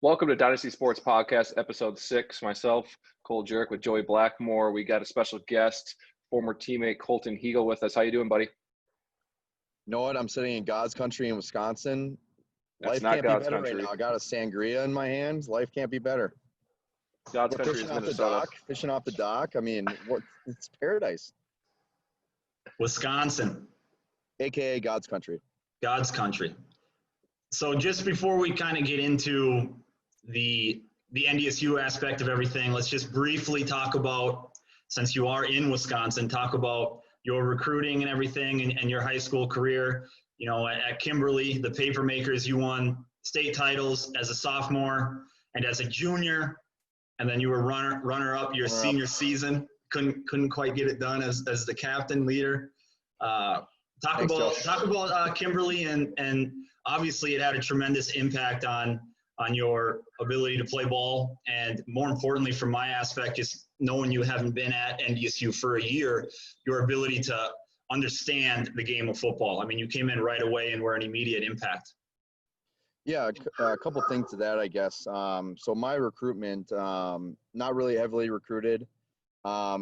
Welcome to Dynasty Sports Podcast, Episode 6. Myself, Cole Jirik, with Joey Blackmore. We got a special guest, former teammate Colten Heagle with us. How you doing, buddy? You know what? I'm sitting in God's country in Wisconsin. That's Life not can't God's be better country. right now. I got a sangria in my hands. Life can't be better. God's We're country is Minnesota. fishing off the dock. I mean, it's paradise. Wisconsin, AKA God's country. God's country. So just before we kind of get into the NDSU aspect of everything, let's just briefly talk about, since you are in Wisconsin, talk about your recruiting and everything and your high school career. You know, at Kimberly, the Papermakers, you won state titles as a sophomore and as a junior, and then you were runner-up your senior season. Couldn't quite get it done as the captain leader. Talk about Kimberly, and obviously it had a tremendous impact on your ability to play ball, and more importantly, from my aspect, just knowing you haven't been at NDSU for a year, your ability to understand the game of football. I mean, you came in right away and were an immediate impact. Yeah, a couple things to that, I guess. So my recruitment, not really heavily recruited. I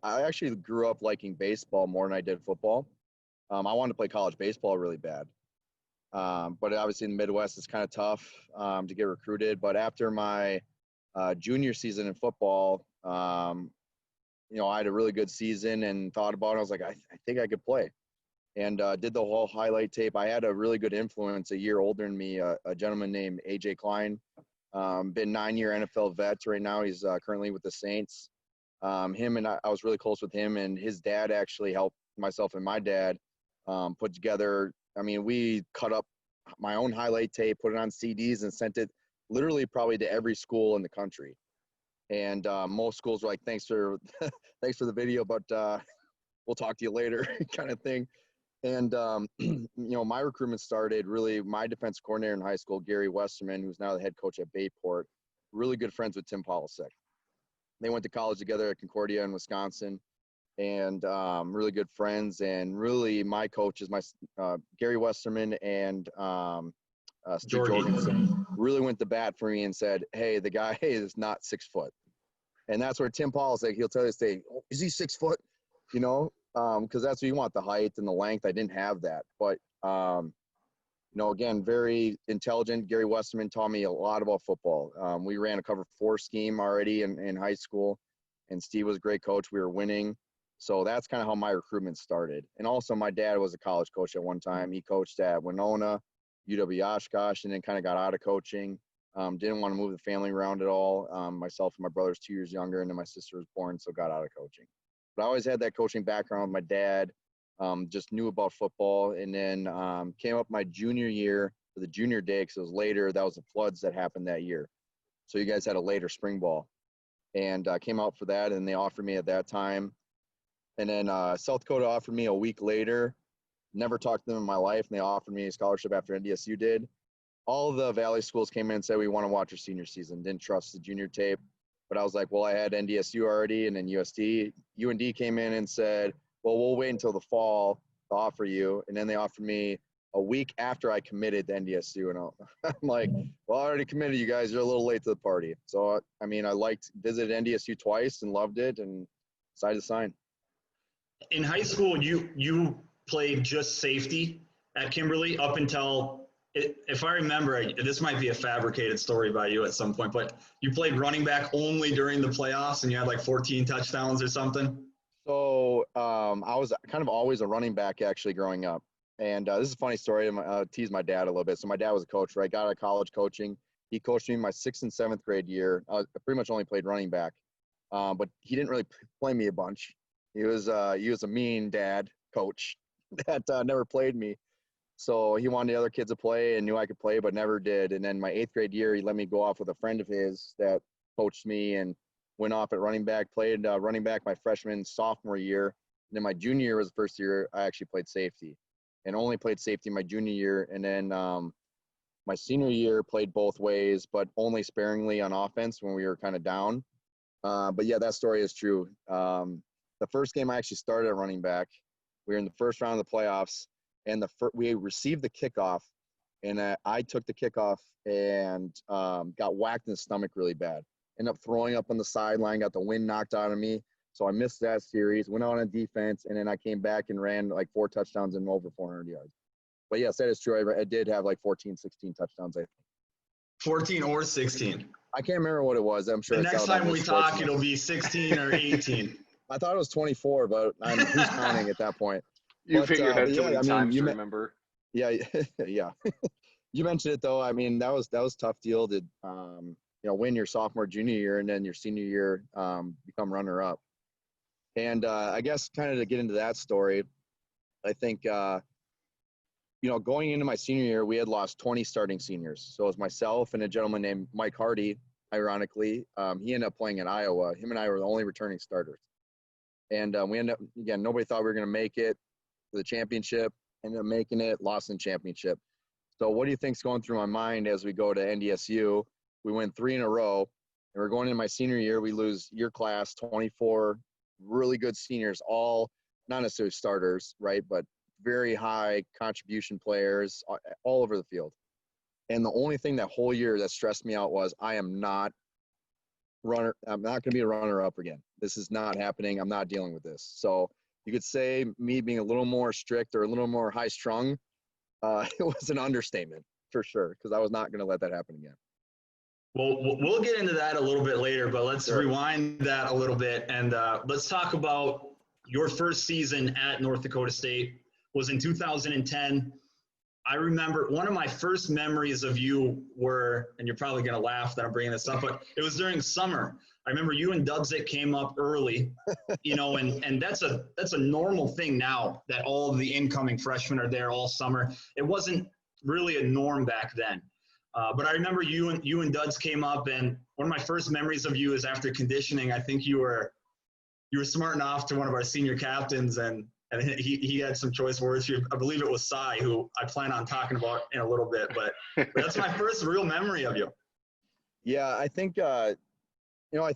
actually grew up liking baseball more than I did football. I wanted to play college baseball really bad. But obviously in the Midwest, it's kind of tough to get recruited. But after my junior season in football, I had a really good season and thought about it. I was like, I think I could play. And did the whole highlight tape. I had a really good influence a year older than me, a gentleman named A.J. Klein. Been 9-year NFL vet right now. He's currently with the Saints. I was really close with him, and his dad actually helped myself and my dad put together. I mean, we cut up my own highlight tape, put it on CDs, and sent it literally probably to every school in the country. And most schools were like, thanks for the video, but we'll talk to you later kind of thing. And, my recruitment started really, my defensive coordinator in high school, Gary Westerman, who's now the head coach at Bayport, really good friends with Tim Polisek. They went to college together at Concordia in Wisconsin, and really good friends. And really my coaches, Gary Westerman and Steve Jorgensen, really went to bat for me and said, hey, the guy is not 6 foot. And that's where Tim Polisek, he'll tell you this day, oh, is he 6 foot? Because that's what you want, the height and the length. I didn't have that. But, again, very intelligent. Gary Westerman taught me a lot about football. We ran a cover 4 scheme already in high school, and Steve was a great coach. We were winning. So that's kind of how my recruitment started. And also my dad was a college coach at one time. He coached at Winona, UW-Oshkosh, and then kind of got out of coaching. Didn't want to move the family around at all. Myself and my brother's 2 years younger, and then my sister was born, so got out of coaching. But I always had that coaching background with my dad, just knew about football. And then came up my junior year for the junior day, because it was later. That was the floods that happened that year. So you guys had a later spring ball. And came out for that, and they offered me at that time. And then South Dakota offered me a week later. Never talked to them in my life, and they offered me a scholarship after NDSU did. All of the Valley schools came in and said, we want to watch your senior season. Didn't trust the junior tape. But I was like, well, I had NDSU already, and then UND came in and said, well, we'll wait until the fall to offer you. And then they offered me a week after I committed to NDSU. And I'm like, well, I already committed. You guys are a little late to the party. So, I visited NDSU twice and loved it and decided to sign. In high school, you played just safety at Kimberly up until – if I remember, this might be a fabricated story by you at some point, but you played running back only during the playoffs, and you had like 14 touchdowns or something? So I was kind of always a running back actually growing up. And this is a funny story. I'll tease my dad a little bit. So my dad was a coach, right? Got out of college coaching. He coached me my 6th and 7th grade year. I pretty much only played running back, but he didn't really play me a bunch. He was a mean dad coach that never played me. So he wanted the other kids to play and knew I could play, but never did. And then my 8th grade year, he let me go off with a friend of his that coached me and went off at running back, played running back my freshman, sophomore year. And then my junior year was the first year I actually played safety, and only played safety my junior year. And then my senior year played both ways, but only sparingly on offense when we were kind of down. But yeah, that story is true. The first game I actually started at running back, we were in the first round of the playoffs. And we received the kickoff, and I took the kickoff and got whacked in the stomach really bad. Ended up throwing up on the sideline, got the wind knocked out of me. So I missed that series, went out on defense, and then I came back and ran like 4 touchdowns and over 400 yards. But yes, that is true. I did have like 14, 16 touchdowns, I think. 14 or 16? I can't remember what it was. I'm sure The next time we talk, it'll be 16 or 18. I thought it was 24, but who's counting at that point? You've hit your head too many times to remember. Yeah, yeah. You mentioned it though. I mean, that was a tough deal to win your sophomore, junior year, and then your senior year become runner up. And I guess kind of to get into that story, I think going into my senior year, we had lost 20 starting seniors. So it was myself and a gentleman named Mike Hardy. Ironically, he ended up playing in Iowa. Him and I were the only returning starters. And we ended up, again, nobody thought we were going to make it to the championship. Ended up making it, lost in championship. So what do you think's going through my mind as we go to NDSU? We win 3 in a row, and we're going into my senior year. We lose year class, 24 really good seniors, all not necessarily starters, right, but very high contribution players all over the field. And the only thing that whole year that stressed me out was I'm not going to be a runner-up again. This is not happening. I'm not dealing with this. So you could say me being a little more strict or a little more high-strung, it was an understatement for sure, because I was not going to let that happen again. Well, we'll get into that a little bit later, but let's rewind that a little bit, and let's talk about your first season at North Dakota State was in 2010. I remember one of my first memories of you were, and you're probably going to laugh that I'm bringing this up, but it was during summer. I remember you and Dudzik came up early, and that's a normal thing now that all of the incoming freshmen are there all summer. It wasn't really a norm back then. But I remember you and Duds came up, and one of my first memories of you is after conditioning. I think you were smart enough to one of our senior captains, and he had some choice words. I believe it was Cy, who I plan on talking about in a little bit. But that's my first real memory of you. Yeah, I think I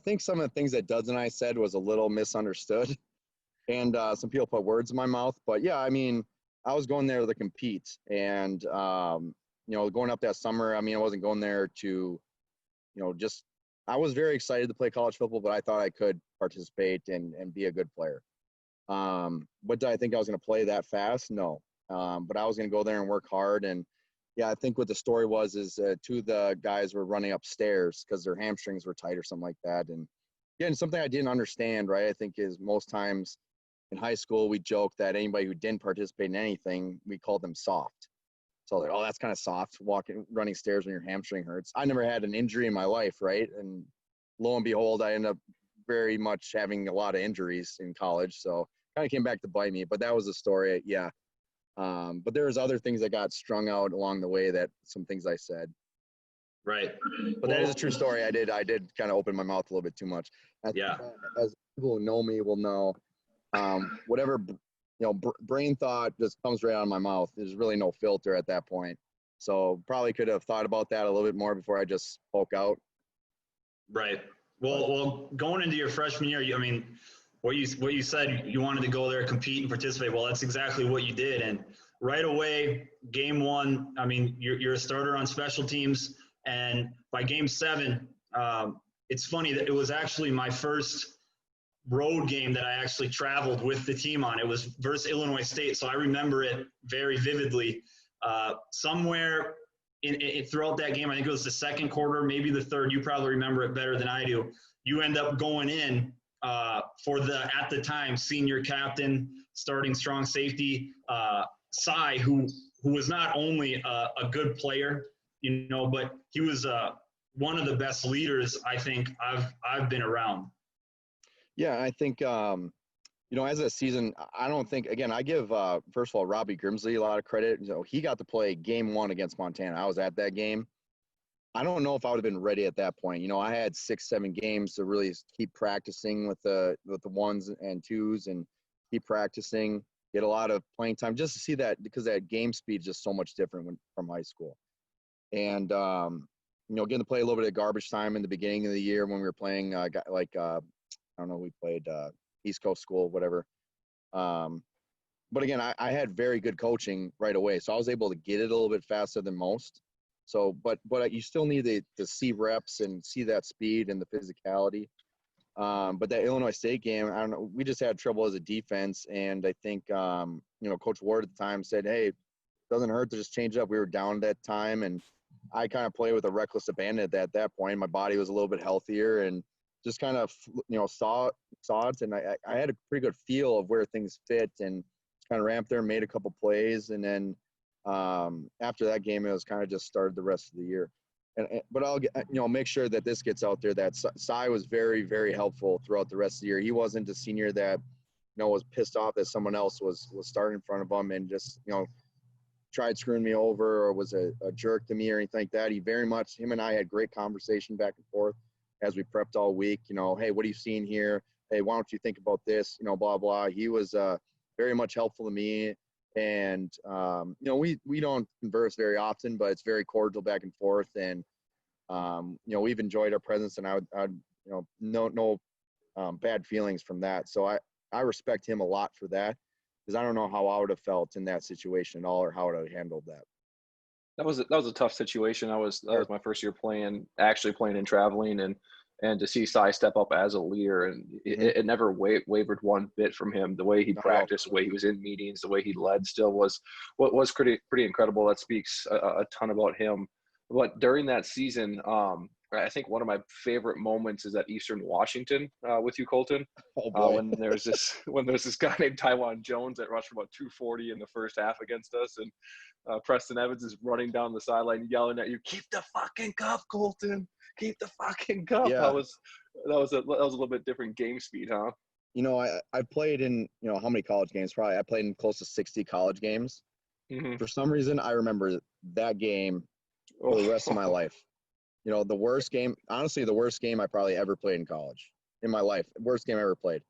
think some of the things that Duds and I said was a little misunderstood, and some people put words in my mouth. But yeah, I mean, I was going there to compete, and going up that summer, I mean, I wasn't going there to, I was very excited to play college football, but I thought I could participate and be a good player. But did I think I was going to play that fast? No. But I was going to go there and work hard. And yeah, I think what the story was is 2 of the guys were running upstairs because their hamstrings were tight or something like that. And again, something I didn't understand, right? I think is most times in high school, we joke that anybody who didn't participate in anything, we called them soft. So like, oh, that's kind of soft, running stairs when your hamstring hurts. I never had an injury in my life, right? And lo and behold, I ended up very much having a lot of injuries in college. So kind of came back to bite me. But that was the story, yeah. But there was other things that got strung out along the way, that some things I said. Right. But that is a true story. I did kind of open my mouth a little bit too much. Yeah. As people who know me will know, whatever brain thought just comes right out of my mouth. There's really no filter at that point. So probably could have thought about that a little bit more before I just spoke out. Right. Well, going into your freshman year, I mean, what you said, you wanted to go there, compete and participate. Well, that's exactly what you did. And right away, game 1, I mean, you're a starter on special teams. And by game 7, it's funny that it was actually my first road game that I actually traveled with the team on. It was versus Illinois State, so I remember it very vividly. Somewhere throughout that game, I think it was the second quarter, maybe the third, you probably remember it better than I do. You end up going in for the, at the time, senior captain, starting strong safety, Cy, who was not only a good player, but he was one of the best leaders I think I've been around. Yeah, I think, as a season, I don't think, again, I give, first of all, Robbie Grimsley a lot of credit. He got to play game 1 against Montana. I was at that game. I don't know if I would have been ready at that point. I had 6-7 games to really keep practicing with the 1s and 2s and keep practicing, get a lot of playing time just to see that, because that game speed is just so much different from high school. And, getting to play a little bit of garbage time in the beginning of the year when we were playing I don't know, we played East Coast School, whatever. but again, I had very good coaching right away, so I was able to get it a little bit faster than most. So, but you still need to see reps and see that speed and the physicality. But that Illinois State game, I don't know, we just had trouble as a defense, and I think Coach Ward at the time said, "Hey, it doesn't hurt to just change up." We were down that time, and I kind of played with a reckless abandon at that point. My body was a little bit healthier, and just kind of saw it, and I had a pretty good feel of where things fit, and kind of ramped there, made a couple plays, and then after that game, it was kind of just started the rest of the year. But I'll make sure that this gets out there that Cy was very, very helpful throughout the rest of the year. He wasn't a senior that was pissed off that someone else was starting in front of him and just tried screwing me over or was a jerk to me or anything like that. He very much, him and I had great conversation back and forth as we prepped all week. Hey, what are you seeing here? Hey, why don't you think about this? Blah blah. He was very much helpful to me. And, we don't converse very often, but it's very cordial back and forth. And, we've enjoyed our presence, and I no bad feelings from that. So I respect him a lot for that, because I don't know how I would have felt in that situation at all, or how I would have handled that. That was a tough situation. That was my first year actually playing and traveling, and to see Cy step up as a leader, and it never wavered one bit from him. The way he practiced, the way he was in meetings, the way he led still was pretty incredible. That speaks a ton about him. But during that season, I think one of my favorite moments is at Eastern Washington with you, Colten. When there's this guy named Taiwan Jones that rushed for about 240 in the first half against us, and Preston Evans is running down the sideline yelling at you, "Keep the fucking cup, Colten! Keep the fucking cup!" Yeah. That was a little bit different game speed, huh? I played in how many college games? Probably I played in close to 60 college games. Mm-hmm. For some reason, I remember that game for the rest of my life. The worst game, honestly, the worst game I probably ever played in college in my life. Worst game I ever played.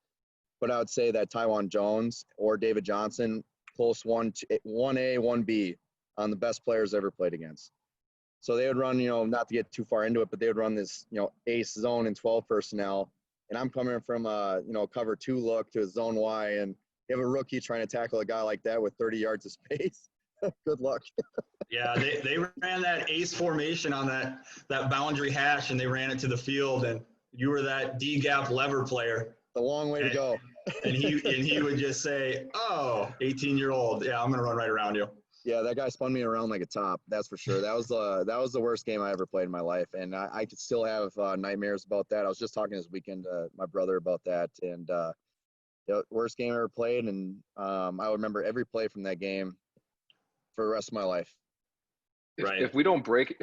But I would say that Taiwan Jones or David Johnson, close 1A, 1B on the best players ever played against. So they would run, not to get too far into it, but they would run this, ace zone and 12 personnel. And I'm coming from a, cover 2 look to a zone Y, and you have a rookie trying to tackle a guy like that with 30 yards of space. Good luck. Yeah, they ran that ace formation on that boundary hash, and they ran it to the field, and you were that D-gap lever player. The long way to go. And he would just say, "Oh, 18-year-old, yeah, I'm gonna run right around you." Yeah, that guy spun me around like a top. That's for sure. That was the worst game I ever played in my life, and I could still have nightmares about that. I was just talking this weekend to my brother about that, and the worst game I ever played, and I remember every play from that game for the rest of my life. Right. If we don't break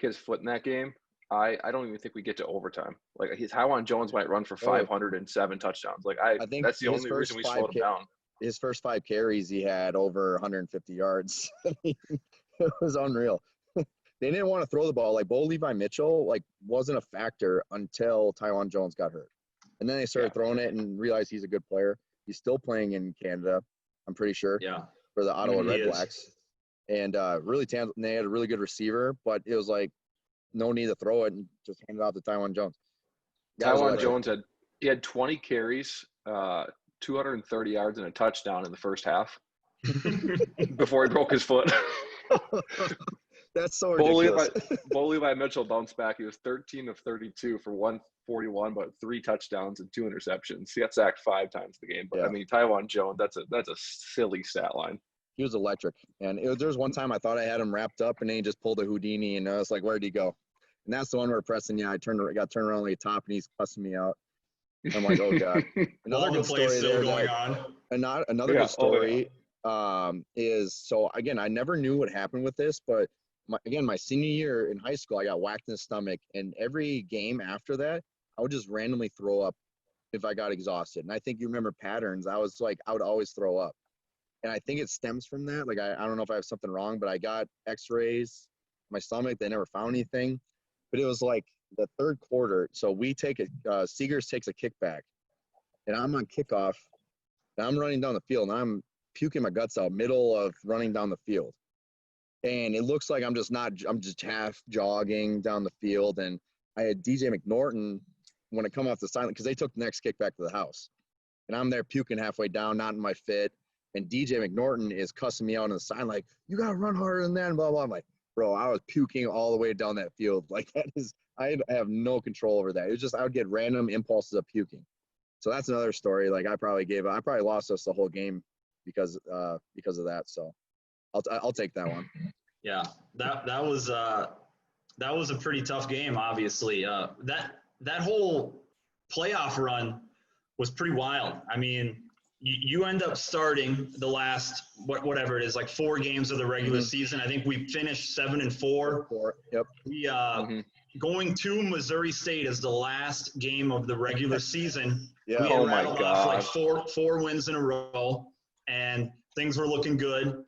his foot in that game, I don't even think we get to overtime. Like, Taiwan Jones might run for 507 touchdowns. Like, I think that's the only reason we slowed him down. His first 5 carries, he had over 150 yards. It was unreal. They didn't want to throw the ball. Like, Bo Levi Mitchell, wasn't a factor until Taiwan Jones got hurt. And then they started throwing it and realized he's a good player. He's still playing in Canada, I'm pretty sure, for the Ottawa Red Blacks. And really talented. They had a really good receiver, but it was like no need to throw it and just hand it off to Taiwan Jones. Taiwan Jones had 20 carries, 230 yards and a touchdown in the first half before he broke his foot. That's so ridiculous. Bo Levi Mitchell bounced back. He was 13 of 32 for 141, but 3 touchdowns and 2 interceptions. He got sacked 5 times the game. But I mean, Taiwan Jones, that's a silly stat line. He was electric. And there was one time I thought I had him wrapped up, and then he just pulled a Houdini, and I was like, where'd he go? And that's the one where Preston, I got turned around on the top, and he's cussing me out. I'm like, oh God. Another good story there. Another good story is, so again, I never knew what happened with this, but my senior year in high school, I got whacked in the stomach, and every game after that, I would just randomly throw up if I got exhausted. And I think you remember patterns. I would always throw up. And I think it stems from that. Like, I don't know if I have something wrong, but I got x-rays, my stomach, they never found anything. But it was like the third quarter. So we take Seegers takes a kickback, and I'm on kickoff, and I'm running down the field, and I'm puking my guts out middle of running down the field. And it looks like I'm just half jogging down the field. And I had DJ McNorton when I come off the sideline, because they took the next kick back to the house. And I'm there puking halfway down, not in my fit. And DJ McNorton is cussing me out on the sign like, you got to run harder than that, and blah, blah. I'm like, bro, I was puking all the way down that field. Like, I have no control over that. It was just I would get random impulses of puking. So that's another story. Like, I probably lost us the whole game because of that. So I'll take that one. Yeah, that was a pretty tough game, obviously. That whole playoff run was pretty wild. I mean, you end up starting the last whatever it is, like 4 games of the regular season. I think we finished 7-4. Yep. We going to Missouri State as the last game of the regular season. Yeah. We Oh had my rattled off like God. four wins in a row, and things were looking good.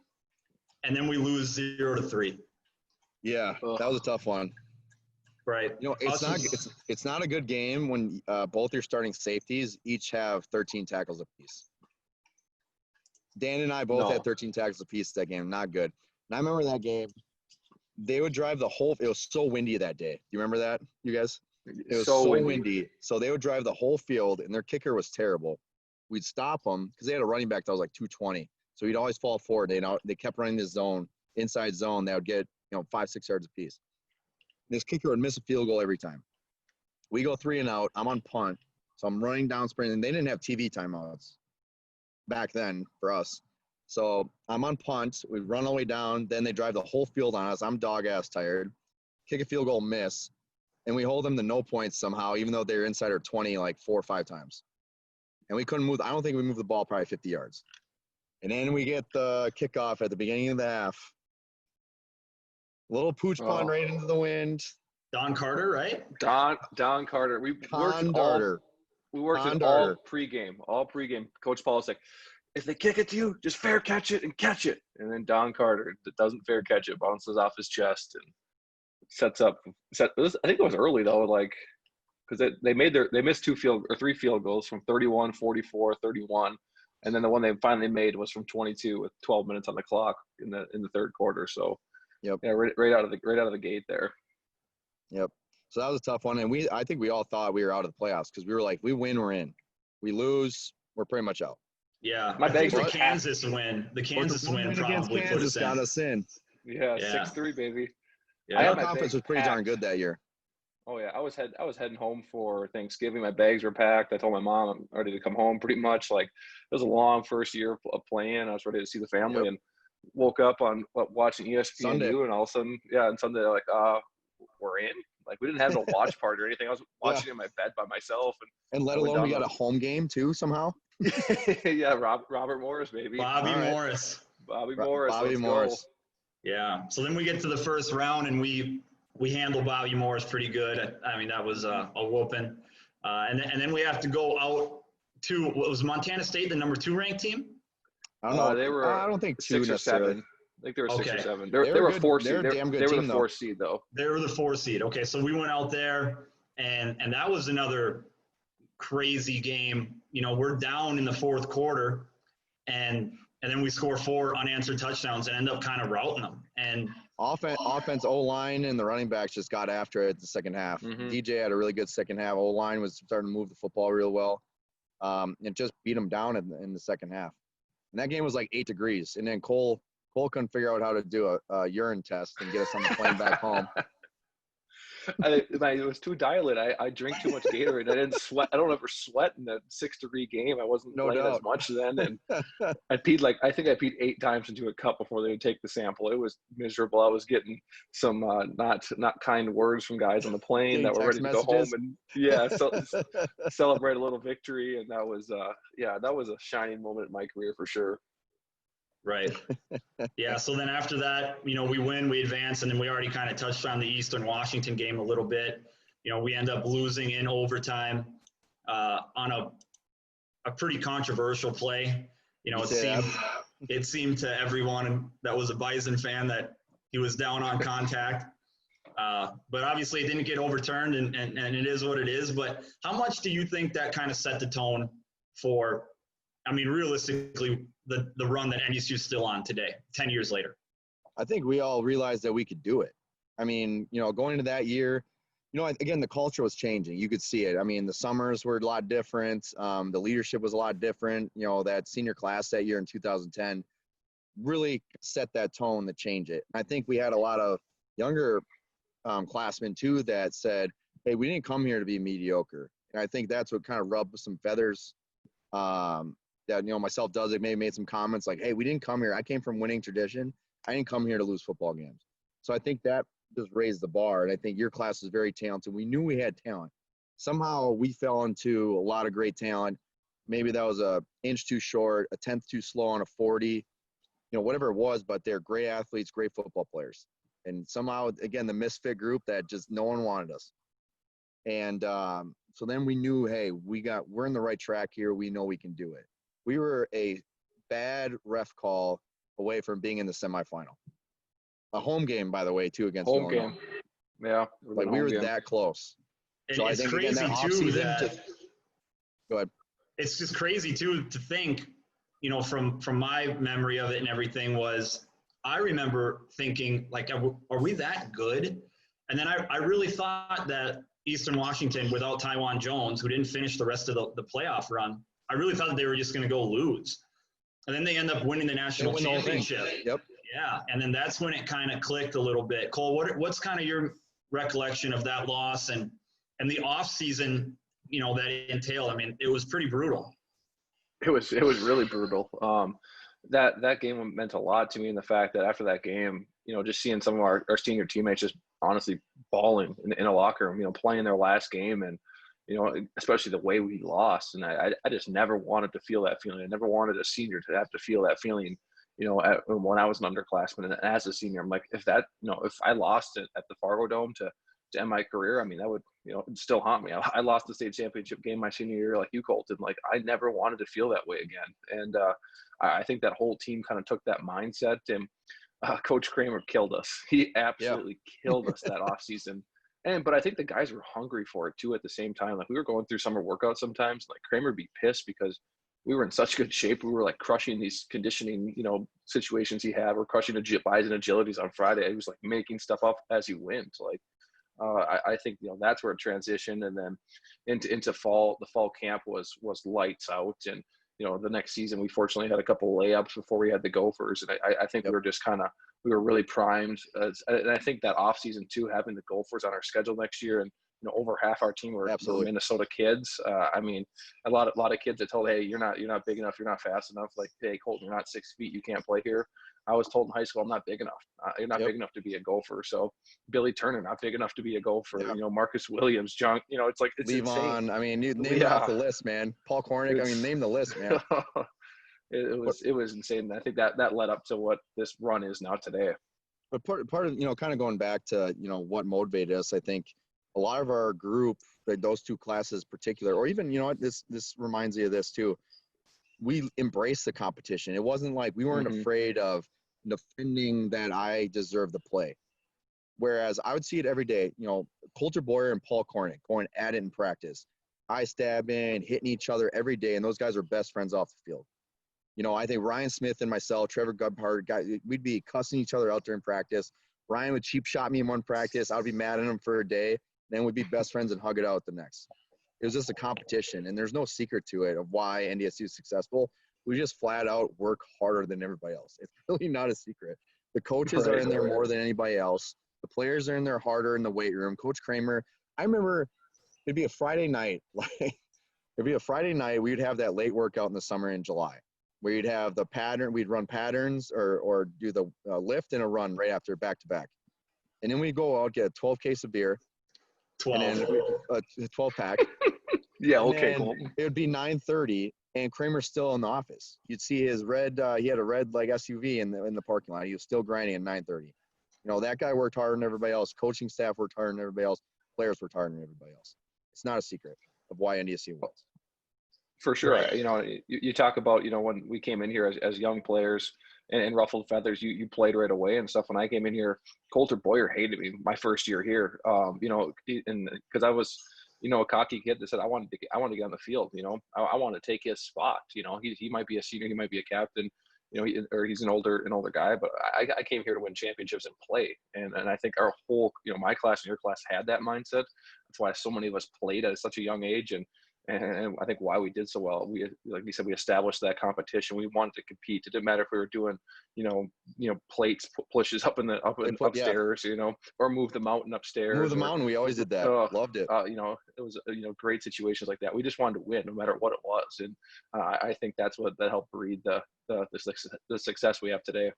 And then we lose 0-3. Yeah, that was a tough one. Right. You know, it's not a good game when both your starting safeties each have 13 tackles apiece. Dan and I both had 13 tackles apiece that game. Not good. And I remember that game. They would drive the whole – it was so windy that day. Do you remember that, you guys? It was so windy. So they would drive the whole field, and their kicker was terrible. We'd stop them because they had a running back that was like 220. So he'd always fall forward. They kept running this zone, inside zone. They would get, 5-6 yards apiece. This kicker would miss a field goal every time. We go 3 and out. I'm on punt. So I'm running down sprinting. They didn't have TV timeouts back then for us. So I'm on punt. We run all the way down. Then they drive the whole field on us. I'm dog-ass tired. Kick a field goal, miss. And we hold them to no points somehow, even though they're inside our 20 like 4 or 5 times. And we couldn't move. I don't think we moved the ball probably 50 yards. And then we get the kickoff at the beginning of the half. Little pooch punt right into the wind. Don Carter, right? Don Carter. We worked it all pregame. Coach Paul was like, if they kick it to you, just fair catch it and catch it. And then Don Carter doesn't fair catch it, bounces off his chest and I think it was early though, like because they missed 3 field goals from 31, 44, 31, and then the one they finally made was from 22 with 12 minutes on the clock in the third quarter. So yep, yeah, right out of the gate there. Yep. So that was a tough one, and I think we all thought we were out of the playoffs because we were like, we win, we're in. We lose, we're pretty much out. Yeah, my bags the were Kansas win. The Kansas win probably put us got us in. Yeah, 6-3 baby. Yeah, our conference was pretty darn good that year. Oh yeah, I was heading home for Thanksgiving. My bags were packed. I told my mom I'm ready to come home. Pretty much like it was a long first year of playing. I was ready to see the family and woke up on watching ESPN and all of a sudden, on Sunday like we're in. Like we didn't have a watch party or anything. I was watching in my bed by myself and let alone we got a home game too somehow. Yeah, Robert Morris, baby. Bobby Morris. Go. Yeah. So then we get to the first round and we handle Bobby Morris pretty good. I mean, that was a whooping. And then we have to go out to what was Montana State, the number 2 ranked team? I don't know. They were. I don't think 2 6 or 7. I think they were 6 or 7. They were 4 seed. They were the 4 seed though. They were the 4 seed. Okay, so we went out there and that was another crazy game. We're down in the fourth quarter and then we score 4 unanswered touchdowns and end up kind of routing them. And offense, O-line, and the running backs just got after it the second half. DJ had a really good second half. O-line was starting to move the football real well. And just beat them down in the second half. And that game was like 8 degrees. And then Cole couldn't figure out how to do a urine test and get us on the plane back home. It was too dilated. I drink too much Gatorade. I didn't sweat. I don't ever sweat in a 6-degree game. I wasn't playing as much then, and I peed 8 times into a cup before they would take the sample. It was miserable. I was getting some not kind words from guys on the plane that were ready to go home and celebrate a little victory. And that was a shining moment in my career for sure. Right. Yeah. So then after that, we win, we advance, and then we already kind of touched on the Eastern Washington game a little bit. We end up losing in overtime on a pretty controversial play. It seemed to everyone that was a Bison fan that he was down on contact. But obviously it didn't get overturned and it is what it is. But how much do you think that kind of set the tone for, realistically, the run that NDSU is still on today, 10 years later? I think we all realized that we could do it. Going into that year, again, the culture was changing. You could see it. I mean, the summers were a lot different. The leadership was a lot different. That senior class that year in 2010 really set that tone to change it. I think we had a lot of younger classmen too that said, hey, we didn't come here to be mediocre. And I think that's what kind of rubbed some feathers that, myself does it, maybe made some comments like, hey, we didn't come here. I came from winning tradition. I didn't come here to lose football games. So I think that just raised the bar. And I think your class is very talented. We knew we had talent. Somehow we fell into a lot of great talent. Maybe that was a inch too short, a tenth too slow on a 40, whatever it was, but they're great athletes, great football players. And somehow, again, the misfit group that just no one wanted us. And so then we knew, hey, we're in the right track here. We know we can do it. We were a bad ref call away from being in the semifinal. A home game, by the way, too, against home Illinois. game. Yeah. Like we were that close. And so I it's think crazy again, that too offseason, go ahead. It's just crazy too to think, from my memory of it and everything was, I remember thinking like, are we that good? And then I really thought that Eastern Washington, without Taiwan Jones, who didn't finish the rest of the playoff run, I really thought that they were just going to go lose. And then they end up winning the national championship. Yep. Yeah, and then that's when it kind of clicked a little bit. Cole, what's kind of your recollection of that loss and the off season, that it entailed? I mean, it was pretty brutal. It was really brutal. That game meant a lot to me, in the fact that after that game, just seeing some of our senior teammates just honestly bawling in a locker room, playing their last game, and especially the way we lost. And I just never wanted to feel that feeling. I never wanted a senior to have to feel that feeling. When I was an underclassman and as a senior, I'm like, if I lost it at the Fargo Dome to end my career, I mean, that would, it'd still haunt me. I lost the state championship game my senior year, like you, Colton. Like, I never wanted to feel that way again. And I think that whole team kind of took that mindset, and Coach Kramer killed us. He absolutely killed us that off season. But I think the guys were hungry for it too at the same time. Like, we were going through summer workouts sometimes, like Kramer would be pissed because we were in such good shape. We were like crushing these conditioning, situations he had. We're crushing Bison agilities on Friday. He was like making stuff up as he went. Like, I think, that's where it transitioned. And then into fall, the fall camp was lights out. And, the next season, we fortunately had a couple of layups before we had the Gophers. And I think we were just we were really primed. And I think that off season too, having the Gophers on our schedule next year, and over half our team were Minnesota kids. I mean, a lot of kids that told, hey, you're not big enough, you're not fast enough. Like, hey, Colton, you're not 6 feet, you can't play here. I was told in high school, I'm not big enough. You're not big enough to be a Gopher. So Billy Turner, not big enough to be a Gopher. Marcus Williams, Junk. It's like, it's Levon, insane. I mean, you name off the list, man. Paul Kornick, name the list, man. it was insane. I think that led up to what this run is now today. But part of, kind of going back to, what motivated us, I think a lot of our group, like those two classes in particular, or even, this reminds me of this too. We embraced the competition. It wasn't like we weren't afraid of defending that I deserve the play. Whereas I would see it every day, Coulter Boyer and Paul Kornick going at it in practice, eye stabbing, hitting each other every day. And those guys were best friends off the field. I think Ryan Smith and myself, Trevor Gubhart, we'd be cussing each other out during practice. Ryan would cheap shot me in one practice. I would be mad at him for a day. Then we'd be best friends and hug it out the next. It was just a competition, and there's no secret to it of why NDSU is successful. We just flat out work harder than everybody else. It's really not a secret. The coaches are in there more than anybody else. The players are in there harder in the weight room. Coach Kramer, I remember it'd be a Friday night. We'd have that late workout in the summer in July, where you'd have the pattern. We'd run patterns or do the lift and a run right after back-to-back. And then we'd go out, get a 12 case of beer. 12. And then a 12-pack. Yeah, okay, cool. It would be 9:30, and Kramer's still in the office. You'd see his red. He had a red like SUV in the parking lot. He was still grinding at 9:30. That guy worked harder than everybody else. Coaching staff worked harder than everybody else. Players worked harder than everybody else. It's not a secret of why NDSU wins. For sure. Right. You talk about, when we came in here as young players and ruffled feathers, you played right away and stuff. When I came in here, Coulter Boyer hated me my first year here. And because I was, a cocky kid that said, I wanted to get on the field. I want to take his spot. He might be a senior, he might be a captain. he's an older guy, but I came here to win championships and play. And I think our whole, my class and your class had that mindset. That's why so many of us played at such a young age. And I think why we did so well, like we said, we established that competition. We wanted to compete. It didn't matter if we were doing, plates, pushes upstairs, or move the mountain upstairs. Move the mountain. We always did that. Loved it. It was, great situations like that. We just wanted to win no matter what it was. And I think that's what that helped breed the success we have today.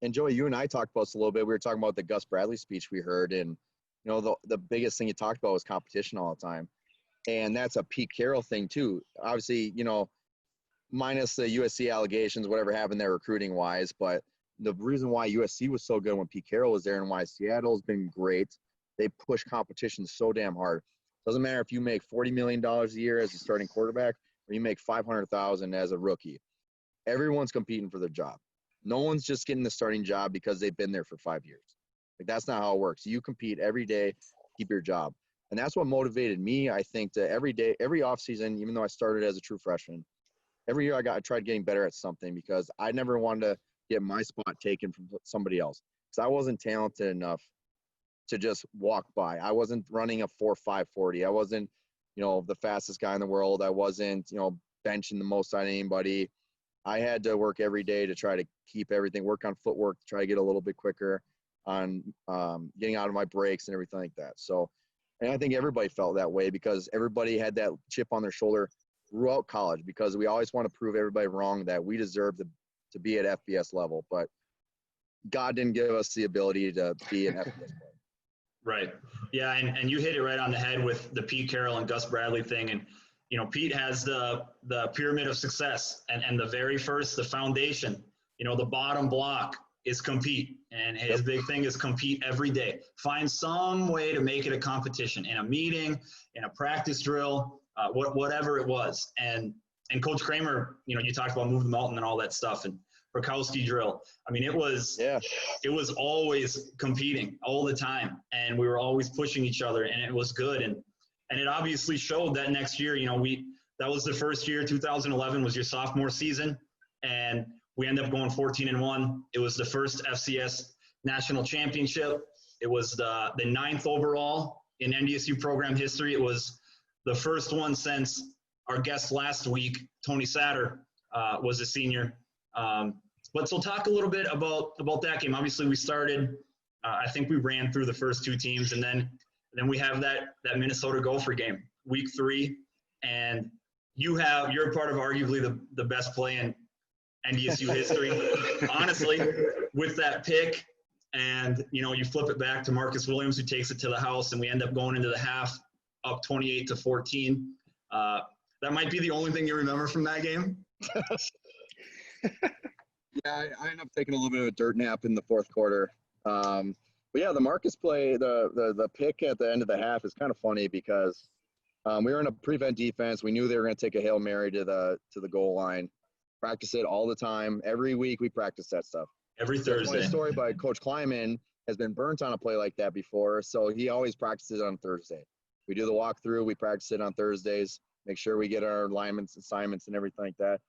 And Joey, you and I talked about this a little bit. We were talking about the Gus Bradley speech we heard. And, the biggest thing you talked about was competition all the time. And that's a Pete Carroll thing too. Obviously, minus the USC allegations, whatever happened there recruiting wise. But the reason why USC was so good when Pete Carroll was there and why Seattle's been great, they push competition so damn hard. Doesn't matter if you make $40 million a year as a starting quarterback or you make $500,000 as a rookie. Everyone's competing for their job. No one's just getting the starting job because they've been there for 5 years. Like, that's not how it works. You compete every day, keep your job. And that's what motivated me, I think, to every day, every offseason, even though I started as a true freshman, every year I tried getting better at something because I never wanted to get my spot taken from somebody else. Because I wasn't talented enough to just walk by. I wasn't running a 4.5 40. I wasn't, the fastest guy in the world. I wasn't, benching the most out of anybody. I had to work every day to try to keep everything, work on footwork, to try to get a little bit quicker on getting out of my breaks and everything like that. So, and I think everybody felt that way because everybody had that chip on their shoulder throughout college because we always want to prove everybody wrong that we deserve to be at FBS level. But God didn't give us the ability to be an FBS player. Right. Yeah, and you hit it right on the head with the Pete Carroll and Gus Bradley thing. And, Pete has the pyramid of success. And the foundation, the bottom block is compete. And his big thing is compete every day. Find some way to make it a competition in a meeting, in a practice drill, whatever it was. And Coach Kramer, you talked about move the mountain and all that stuff and Bukowski drill. I mean, it was always competing all the time. And we were always pushing each other and it was good. And it obviously showed that next year, that was the first year, 2011 was your sophomore season. And we ended up going 14-1. It was the first FCS national championship. It was the 9th overall in NDSU program history. It was the first one since our guest last week, Tony Satter, was a senior. But so talk a little bit about that game. Obviously, we started. I think we ran through the first two teams, and then we have that Minnesota Gopher game, week 3, and you're a part of arguably the best play in NDSU history, honestly, with that pick. And, you flip it back to Marcus Williams, who takes it to the house, and we end up going into the half up 28-14. That might be the only thing you remember from that game. Yeah, I ended up taking a little bit of a dirt nap in the fourth quarter. But yeah, the Marcus play, the pick at the end of the half is kind of funny because we were in a prevent defense. We knew they were going to take a Hail Mary to the goal line. Practice it all the time. Every week we practice that stuff. Every Thursday. One story by Coach Kleiman has been burnt on a play like that before, so he always practices on Thursday. We do the walkthrough. We practice it on Thursdays. Make sure we get our alignments, assignments, and everything like that.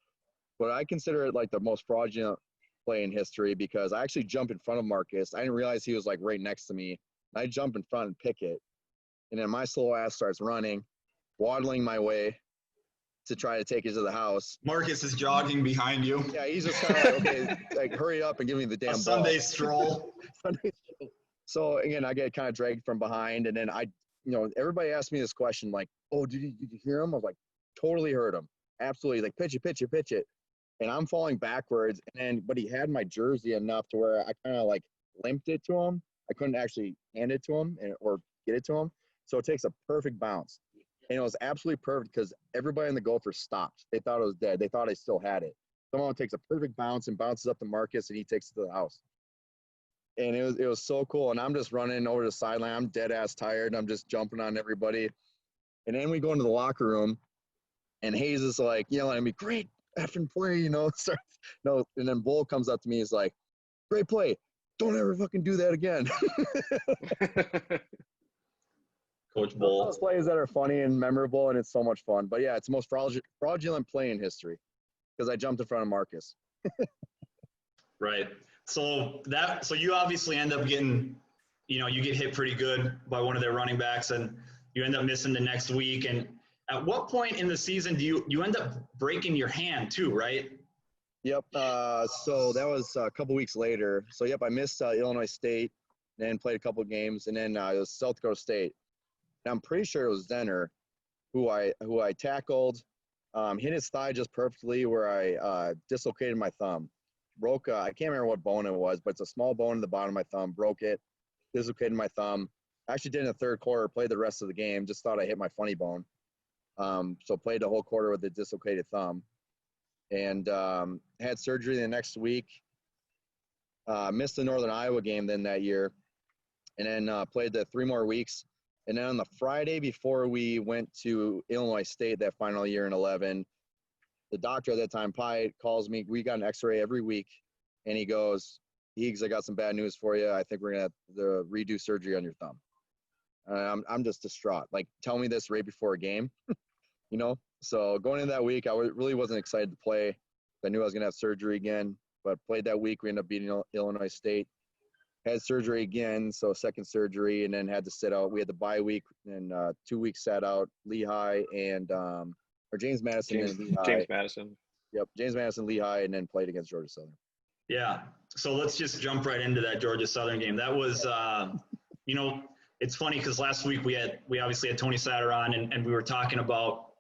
But I consider it like the most fraudulent play in history because I actually jumped in front of Marcus. I didn't realize he was like right next to me. I jump in front and pick it. And then my slow ass starts running, waddling my way to try to take it to the house. Marcus is jogging behind you. Yeah, he's just kind of like, okay, like hurry up and give me the damn ball. Sunday stroll. So again, I get kind of dragged from behind, and then everybody asked me this question like, "Oh, did you hear him?" I was like, "Totally heard him, absolutely." Like, pitch it, and I'm falling backwards, but he had my jersey enough to where I kind of like limped it to him. I couldn't actually hand it to him or get it to him, so it takes a perfect bounce. And it was absolutely perfect because everybody in the Gophers stopped. They thought it was dead. They thought I still had it. Someone takes a perfect bounce and bounces up to Marcus, and he takes it to the house. And it was so cool. And I'm just running over the sideline. I'm dead ass tired. I'm just jumping on everybody. And then we go into the locker room, and Hayes is like yelling at me, "Great effing play," And then Bull comes up to me. He's like, "Great play. Don't ever fucking do that again." Coach Bull. Those plays that are funny and memorable, and it's so much fun. But yeah, it's the most fraudulent play in history because I jumped in front of Marcus. Right. So you obviously end up getting, you get hit pretty good by one of their running backs, and you end up missing the next week. And at what point in the season do you end up breaking your hand too, right? Yep. So that was a couple weeks later. So, yep, I missed Illinois State, then played a couple of games, and then it was South Dakota State. And I'm pretty sure it was Zenner who I tackled, hit his thigh just perfectly where I dislocated my thumb. Broke, I can't remember what bone it was, but it's a small bone in the bottom of my thumb. Broke it, dislocated my thumb. Actually did in the third quarter, played the rest of the game. Just thought I hit my funny bone. So played the whole quarter with a dislocated thumb. And had surgery the next week. Missed the Northern Iowa game then that year. And then played the 3 more weeks. And then on the Friday before we went to Illinois State that final year in 11, the doctor at that time, Pi, calls me. We got an x-ray every week. And he goes, Heags, I got some bad news for you. I think we're going to have to redo surgery on your thumb. I'm just distraught. Like, tell me this right before a game, So going into that week, I really wasn't excited to play. I knew I was going to have surgery again, but played that week. We ended up beating Illinois State. Had surgery again, so second surgery, and then had to sit out. We had the bye week and 2 weeks sat out. Lehigh and James Madison and Lehigh. James Madison. Yep, James Madison, Lehigh, and then played against Georgia Southern. Yeah. So let's just jump right into that Georgia Southern game. That was, it's funny because last week we obviously had Tony Satter on, and we were talking about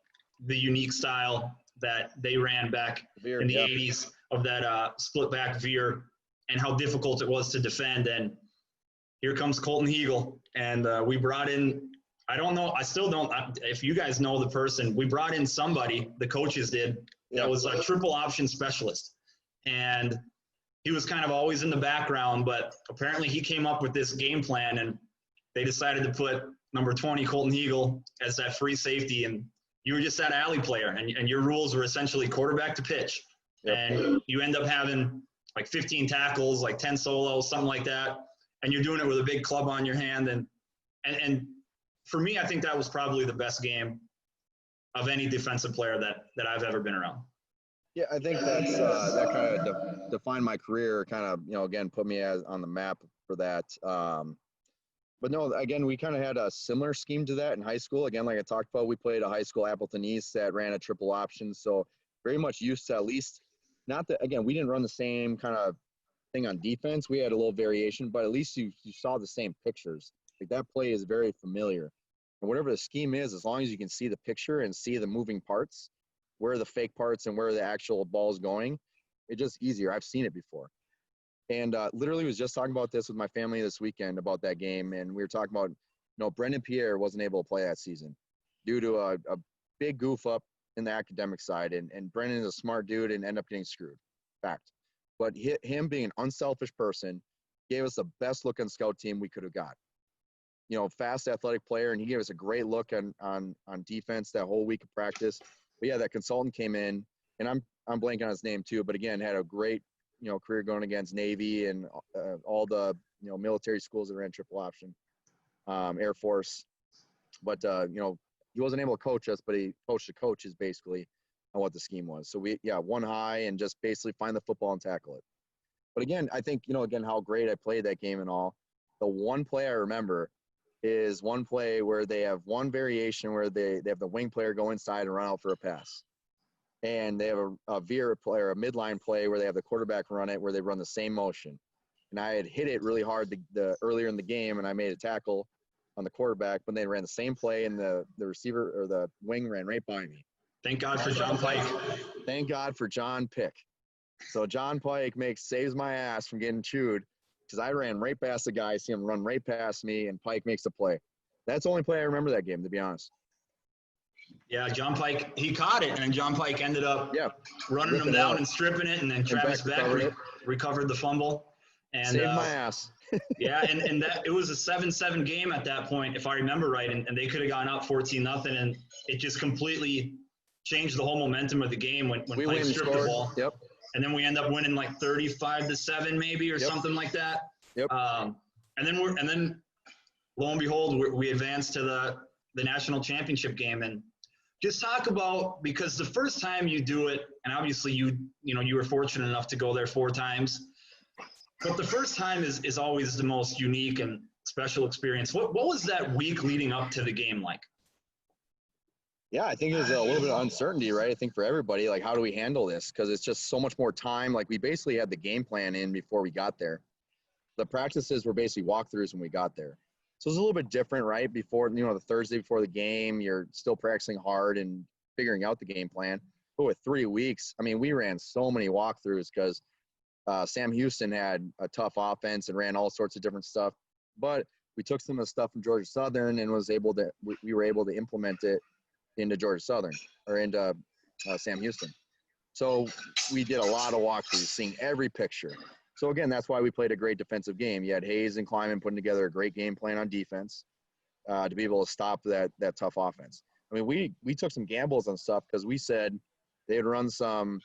the unique style that they ran back in the 80s of that split back veer and how difficult it was to defend. And here comes Colten Heagle. And we brought in, I don't know, I still don't, if you guys know the person, we brought in somebody, the coaches did, that was a triple option specialist. And he was kind of always in the background, but apparently he came up with this game plan, and they decided to put number 20, Colten Heagle, as that free safety. And you were just that alley player, and your rules were essentially quarterback to pitch. Yep. And you end up having like 15 tackles, like 10 solos, something like that. And you're doing it with a big club on your hand. And for me, I think that was probably the best game of any defensive player that I've ever been around. Yeah, I think that's that kind of defined my career, kind of, again, put me on the map for that. But no, again, we kind of had a similar scheme to that in high school. Again, like I talked about, we played a high school Appleton East that ran a triple option. So very much used to, at least, not that, again, we didn't run the same kind of thing on defense. We had a little variation, but at least you saw the same pictures. Like, that play is very familiar. And whatever the scheme is, as long as you can see the picture and see the moving parts, where are the fake parts and where the actual ball is going, it's just easier. I've seen it before. And literally was just talking about this with my family this weekend about that game. And we were talking about, Brendan Pierre wasn't able to play that season due to a big goof up in the academic side. And Brendan is a smart dude and ended up getting screwed. Fact. But him being an unselfish person gave us the best look on scout team we could have got. Fast athletic player. And he gave us a great look on defense that whole week of practice. But yeah, that consultant came in, and I'm blanking on his name too, but again, had a great, career going against Navy and all the, military schools that ran triple option, Air Force. But, he wasn't able to coach us, but he coached the coaches basically on what the scheme was. So one high and just basically find the football and tackle it. But again, I think, again, how great I played that game and all. The one play I remember is one play where they have one variation where they have the wing player go inside and run out for a pass. And they have a veer play or a midline play where they have the quarterback run it, where they run the same motion. And I had hit it really hard the earlier in the game, and I made a tackle on the quarterback, but they ran the same play, and the receiver or the wing ran right by me. Thank God for John Pike. Thank God for John Pick. So John Pike saves my ass from getting chewed, because I ran right past the guy, see him run right past me, and Pike makes the play. That's the only play I remember that game, to be honest. Yeah, John Pike, he caught it, and then John Pike ended up running him down and stripping it, and then Travis Beck recovered the fumble. And saved my ass. Yeah, and that it was a 7-7 game at that point, if I remember right, and they could have gone up 14-0, and it just completely changed the whole momentum of the game when Pike stripped the ball. Yep. And then we end up winning like 35-7 maybe or something like that. Yep. And then lo and behold, we advanced to the national championship game. And just talk about, because the first time you do it, and obviously you were fortunate enough to go there 4 times. But the first time is always the most unique and special experience. What was that week leading up to the game like? Yeah, I think it was a little bit of uncertainty, right? I think for everybody, like, how do we handle this? Because it's just so much more time. Like, we basically had the game plan in before we got there. The practices were basically walkthroughs when we got there. So it's a little bit different, right? Before, the Thursday before the game, you're still practicing hard and figuring out the game plan. But with 3 weeks, I mean, we ran so many walkthroughs because Sam Houston had a tough offense and ran all sorts of different stuff. But we took some of the stuff from Georgia Southern and we were able to implement it into Georgia Southern or into Sam Houston. So we did a lot of walkthroughs, seeing every picture. So again, that's why we played a great defensive game. You had Hayes and Kleiman putting together a great game plan on defense to be able to stop that tough offense. I mean, we took some gambles on stuff because we said they'd run some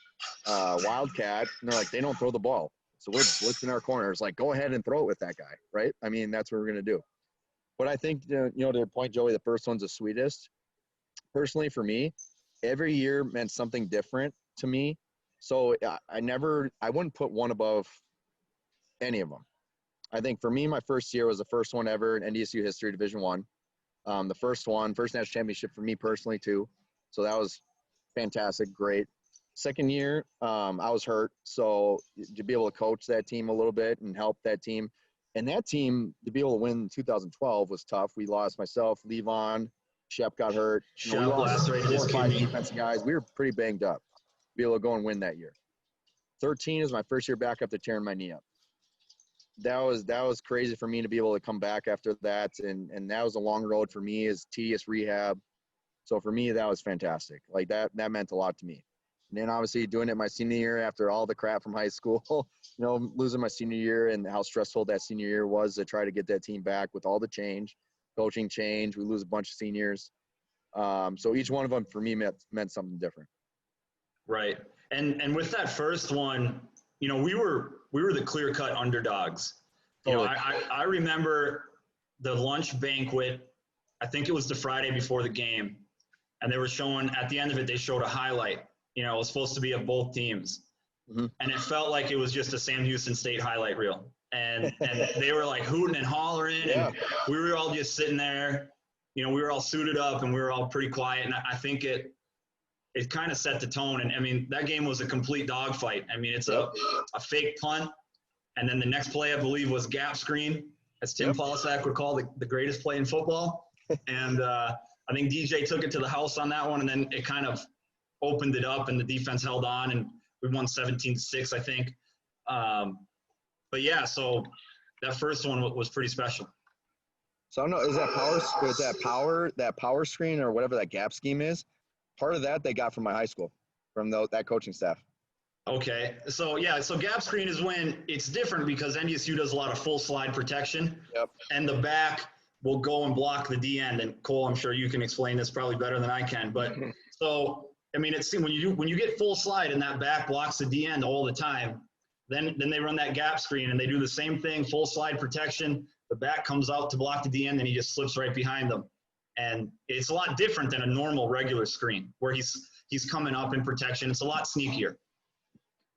wildcat, and they're like, they don't throw the ball. So we're blitzing our corners, like, go ahead and throw it with that guy, right? I mean, that's what we're going to do. But I think, to your point, Joey, the first one's the sweetest. Personally, for me, every year meant something different to me. So I wouldn't put one above any of them. I think for me, my first year was the first one ever in NDSU history, Division I. The first national championship for me personally too. So that was fantastic, great. Second year, I was hurt. So to be able to coach that team a little bit and help that team. And that team, to be able to win in 2012 was tough. We lost myself, Levon, Shep got hurt. We lost 4 or 5 defensive guys. We were pretty banged up to be able to go and win that year. 13 is my first year back after tearing my knee up. That was crazy for me to be able to come back after that. And that was a long road for me, is tedious rehab. So for me, that was fantastic. Like that meant a lot to me. And then obviously doing it my senior year after all the crap from high school, losing my senior year and how stressful that senior year was to try to get that team back with all the coaching change. We lose a bunch of seniors. So each one of them for me meant something different. Right. And with that first one, we were the clear-cut underdogs. Totally. I remember the lunch banquet. I think it was the Friday before the game, and they were showing, at the end of it, they showed a highlight. It was supposed to be of both teams. Mm-hmm. And it felt like it was just a Sam Houston State highlight reel. And they were like hooting and hollering, and we were all just sitting there. We were all suited up, and we were all pretty quiet. And I think it kind of set the tone. And, I mean, that game was a complete dogfight. I mean, it's a fake punt, and then the next play, I believe, was gap screen, as Tim Polisak would call the greatest play in football. And I think DJ took it to the house on that one, and then it kind of opened it up, and the defense held on, and we won 17-6, I think. But, yeah, so that first one was pretty special. So I don't know, is that power screen or whatever that gap scheme is? Part of that they got from my high school, from that coaching staff. Okay. So gap screen is when it's different because NDSU does a lot of full slide protection. Yep. And the back will go and block the D end. And Cole, I'm sure you can explain this probably better than I can. But so, I mean, it's when you get full slide and that back blocks the D end all the time, then they run that gap screen and they do the same thing, full slide protection. The back comes out to block the D end and he just slips right behind them. And it's a lot different than a normal regular screen where he's coming up in protection. It's a lot sneakier.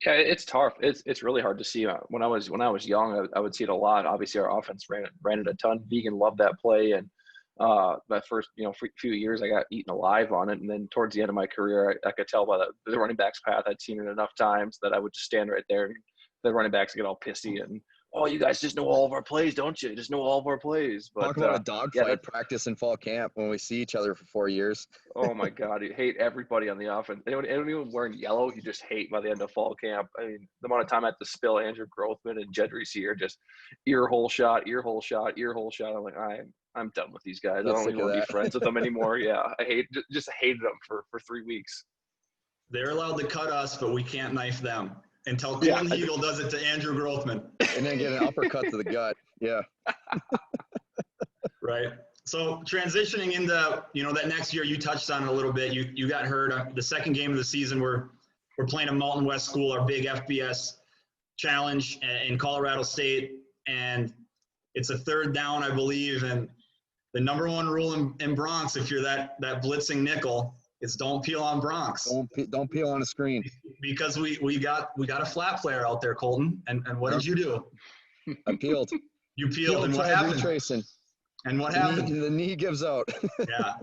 Yeah, it's tough. It's really hard to see. When I was young, I would see it a lot. Obviously, our offense ran it a ton. Vegan loved that play, and my first few years, I got eaten alive on it. And then towards the end of my career, I could tell by the running back's path. I'd seen it enough times that I would just stand right there, and the running backs get all pissy and, oh, you guys just know all of our plays, don't you? Just know all of our plays. But, talk about a dogfight practice in fall camp when we see each other for 4 years. Oh, my God. You hate everybody on the offense. Anyone wearing yellow, you just hate by the end of fall camp. I mean, the amount of time I had to spill Andrew Grothman and Jed Reesear, just ear hole shot. I'm like, I'm done with these guys. I don't even want to be friends with them anymore. Yeah, I hated them for 3 weeks. They're allowed to cut us, but we can't knife them. Until Colten Heagle does it to Andrew Grothman. And then get an uppercut to the gut. Yeah. Right. So transitioning into, that next year, you touched on it a little bit. You got hurt. The second game of the season, we're playing a Mountain West school, our big FBS challenge in Colorado State. And it's a third down, I believe. And the number one rule in Bronx, if you're that blitzing nickel, It's don't peel on Bronx. Don't peel on the screen. Because we got a flat player out there, Colten. And what did you do? I peeled. You peeled, and what happened? Retracing. And what happened? The knee gives out. Yeah.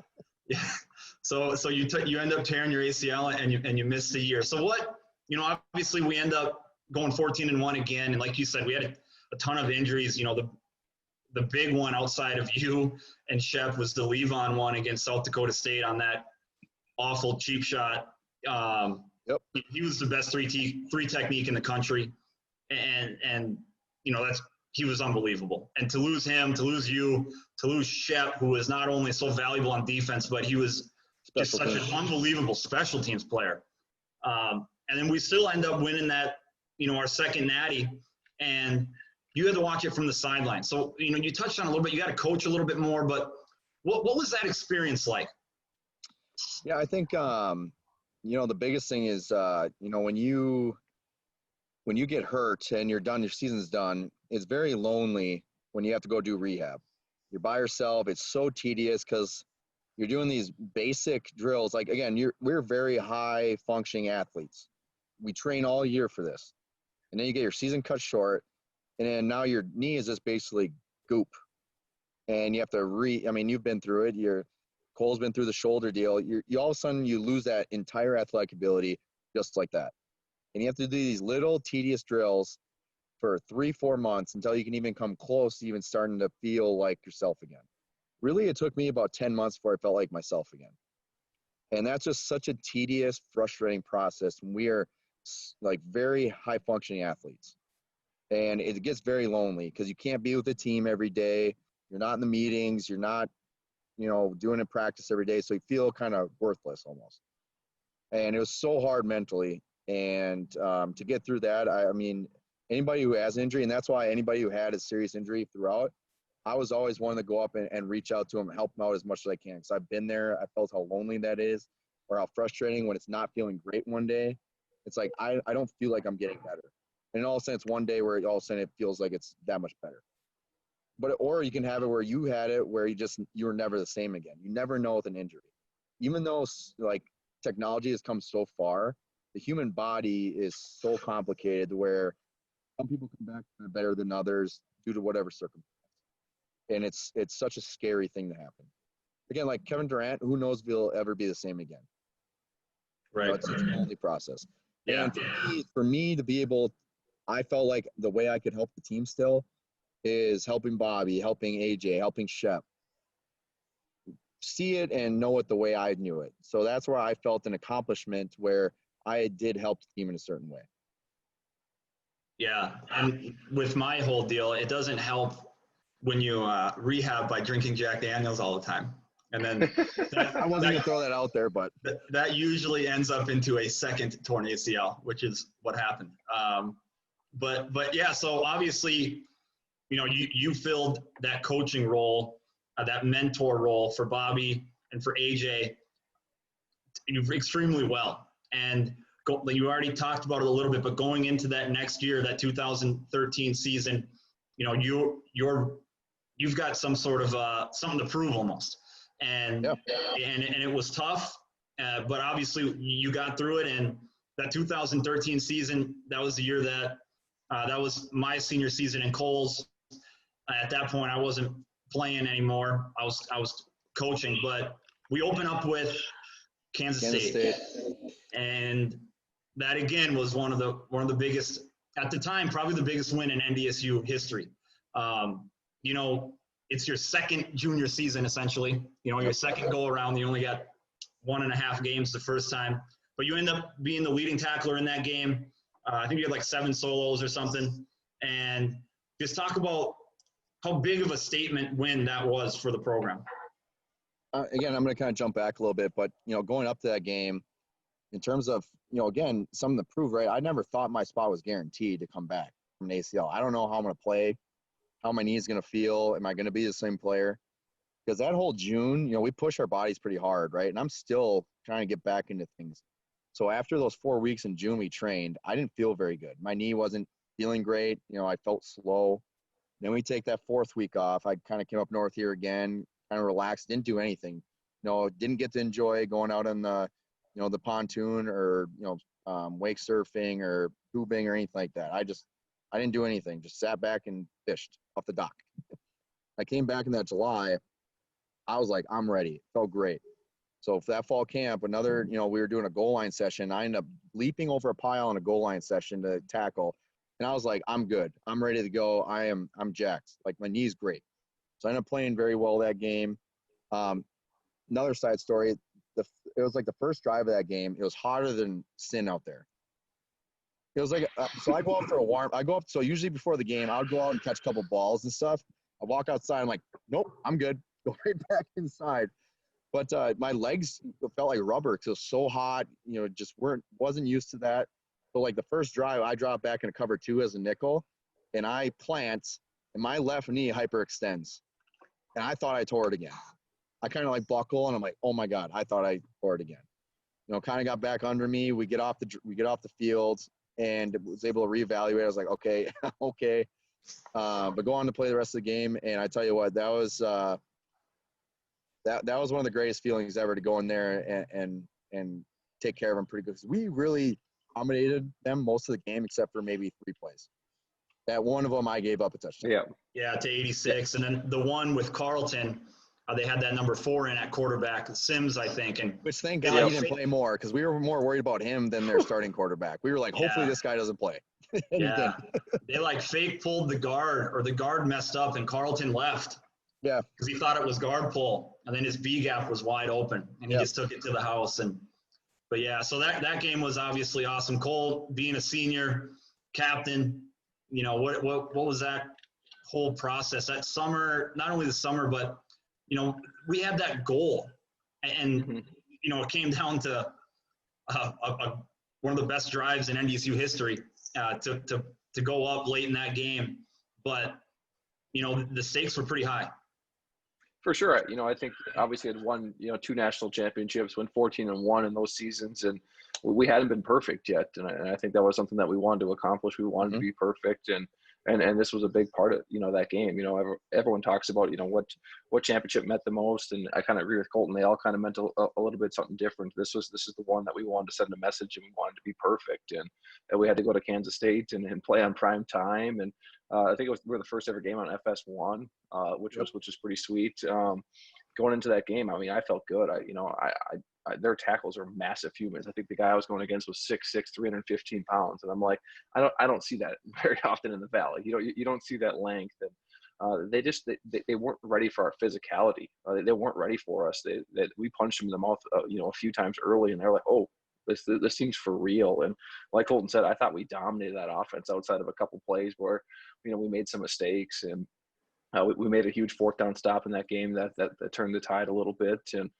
So you end up tearing your ACL and you missed a year. So what, obviously we end up going 14-1 again. And like you said, we had a ton of injuries. The big one outside of you and Shep was the Levon one against South Dakota State on that awful cheap shot. Yep. He was the best three technique in the country. And he was unbelievable. And to lose him, to lose you, to lose Shep, who was not only so valuable on defense, but he was just such an unbelievable special teams player. And then we still end up winning that, our second natty, and you had to watch it from the sideline. So, you touched on it a little bit, you got to coach a little bit more, but what was that experience like? Yeah, I think, the biggest thing is, when you get hurt and you're done, your season's done, it's very lonely when you have to go do rehab. You're by yourself. It's so tedious because you're doing these basic drills. Like, again, we're very high functioning athletes. We train all year for this. And then you get your season cut short, and then now your knee is just basically goop. And you have to you've been through it. Cole's been through the shoulder deal. You all of a sudden you lose that entire athletic ability just like that. And you have to do these little tedious drills for 3-4 months until you can even come close to even starting to feel like yourself again. Really, it took me about 10 months before I felt like myself again. And that's just such a tedious, frustrating process when we are like very high functioning athletes. And it gets very lonely because you can't be with the team every day. You're not in the meetings. You're not, doing a practice every day. So you feel kind of worthless almost. And it was so hard mentally. And to get through that, anybody who has injury, and that's why anybody who had a serious injury throughout, I was always one to go up and reach out to them and help them out as much as I can. Because I've been there. I felt how lonely that is, or how frustrating when it's not feeling great one day. It's like I don't feel like I'm getting better. And all of a sudden, it's one day where all of a sudden it feels like it's that much better. Or you can have it where you had it where you were never the same again. You never know with an injury. Even though like technology has come so far, the human body is so complicated where some people come back better than others due to whatever circumstance. And it's such a scary thing to happen. Again, like Kevin Durant, who knows if he'll ever be the same again. Right. It's a lonely process. Yeah. And for me to be able, I felt like the way I could help the team still is helping Bobby, helping AJ, helping Shep. See it and know it the way I knew it. So that's where I felt an accomplishment where I did help the team in a certain way. Yeah, and with my whole deal, it doesn't help when you rehab by drinking Jack Daniels all the time. And then I wasn't going to throw that out there, but that usually ends up into a second torn ACL, which is what happened. But yeah, so obviously, you filled that coaching role, that mentor role for Bobby and for AJ extremely well. And you already talked about it a little bit, but going into that next year, that 2013 season, you've got some sort of something to prove almost. And it was tough, but obviously you got through it. And that 2013 season, that was the year that was my senior season in Coles. At that point, I wasn't playing anymore. I was coaching, but we open up with Kansas State. And that again was one of the biggest at the time, probably the biggest win in NDSU history. It's your second junior season essentially. Your second go around. You only got 1.5 games the first time, but you end up being the leading tackler in that game. I think you had like 7 solos or something. And just talk about how big of a statement win that was for the program. Again, I'm going to kind of jump back a little bit, but, going up to that game in terms of, again, something to prove, right? I never thought my spot was guaranteed to come back from an ACL. I don't know how I'm going to play, how my knee is going to feel. Am I going to be the same player? Because that whole June, we push our bodies pretty hard, right? And I'm still trying to get back into things. So after those 4 weeks in June we trained, I didn't feel very good. My knee wasn't feeling great. I felt slow. Then we take that 4th week off. I kind of came up north here again, kind of relaxed, didn't do anything. didn't get to enjoy going out on the, the pontoon or, wake surfing or tubing or anything like that. I didn't do anything, just sat back and fished off the dock. I came back in that July. I was like, I'm ready. It felt great. So for that fall camp, another, we were doing a goal line session. I ended up leaping over a pile on a goal line session to tackle. And I was like, I'm good. I'm ready to go. I'm jacked. Like, my knee's great. So I ended up playing very well that game. Another side story, it was like the first drive of that game. It was hotter than sin out there. It was like, so I go out for a warm. So usually before the game, I would go out and catch a couple balls and stuff. I walk outside. I'm like, nope, I'm good. Go right back inside. But my legs felt like rubber because it was so hot. Just wasn't used to that. So like the first drive, I dropped back into cover 2 as a nickel, and I plant, and my left knee hyperextends, and I thought I tore it again. I kind of like buckle, and I'm like, oh my god, I thought I tore it again. Kind of got back under me. We get off the field, and was able to reevaluate. I was like, okay, okay, but go on to play the rest of the game. And I tell you what, that was that was one of the greatest feelings ever, to go in there and take care of them pretty good. We really dominated them most of the game, except for maybe 3 plays. That one of them, I gave up a touchdown. Yeah, to 86. And then the one with Carleton, they had that number 4 in at quarterback, Sims, I think. And which, thank God, he didn't play more, because we were more worried about him than their starting quarterback. We were like, hopefully this guy doesn't play. Yeah. They like fake pulled the guard, or the guard messed up, and Carleton left. Yeah. Because he thought it was guard pull, and then his B gap was wide open, and he just took it to the house. But yeah, so that game was obviously awesome. Cole, being a senior captain, what was that whole process that summer? Not only the summer, but we had that goal, and it came down to one of the best drives in NDSU history to go up late in that game. But the stakes were pretty high. For sure. I think obviously had won, 2 national championships, went 14-1 in those seasons, and we hadn't been perfect yet. And I think that was something that we wanted to accomplish. We wanted to be perfect, and this was a big part of, that game. Everyone talks about, what championship meant the most, and I kind of agree with Colten. They all kind of meant a little bit something different. This is the one that we wanted to send a message, and we wanted to be perfect, and we had to go to Kansas State and play on prime time. And I think we're the first ever game on FS1, which is pretty sweet. Going into that game, I mean, I felt good. Their tackles are massive humans. I think the guy I was going against was 6'6", 315 pounds, and I'm like, I don't see that very often in the Valley. You don't see that length, and they weren't ready for our physicality. They weren't ready for us. We punched them in the mouth, a few times early, and they're like, oh, this seems for real. And like Colten said, I thought we dominated that offense outside of a couple plays where, we made some mistakes, and we made a huge 4th down stop in that game that turned the tide a little bit. And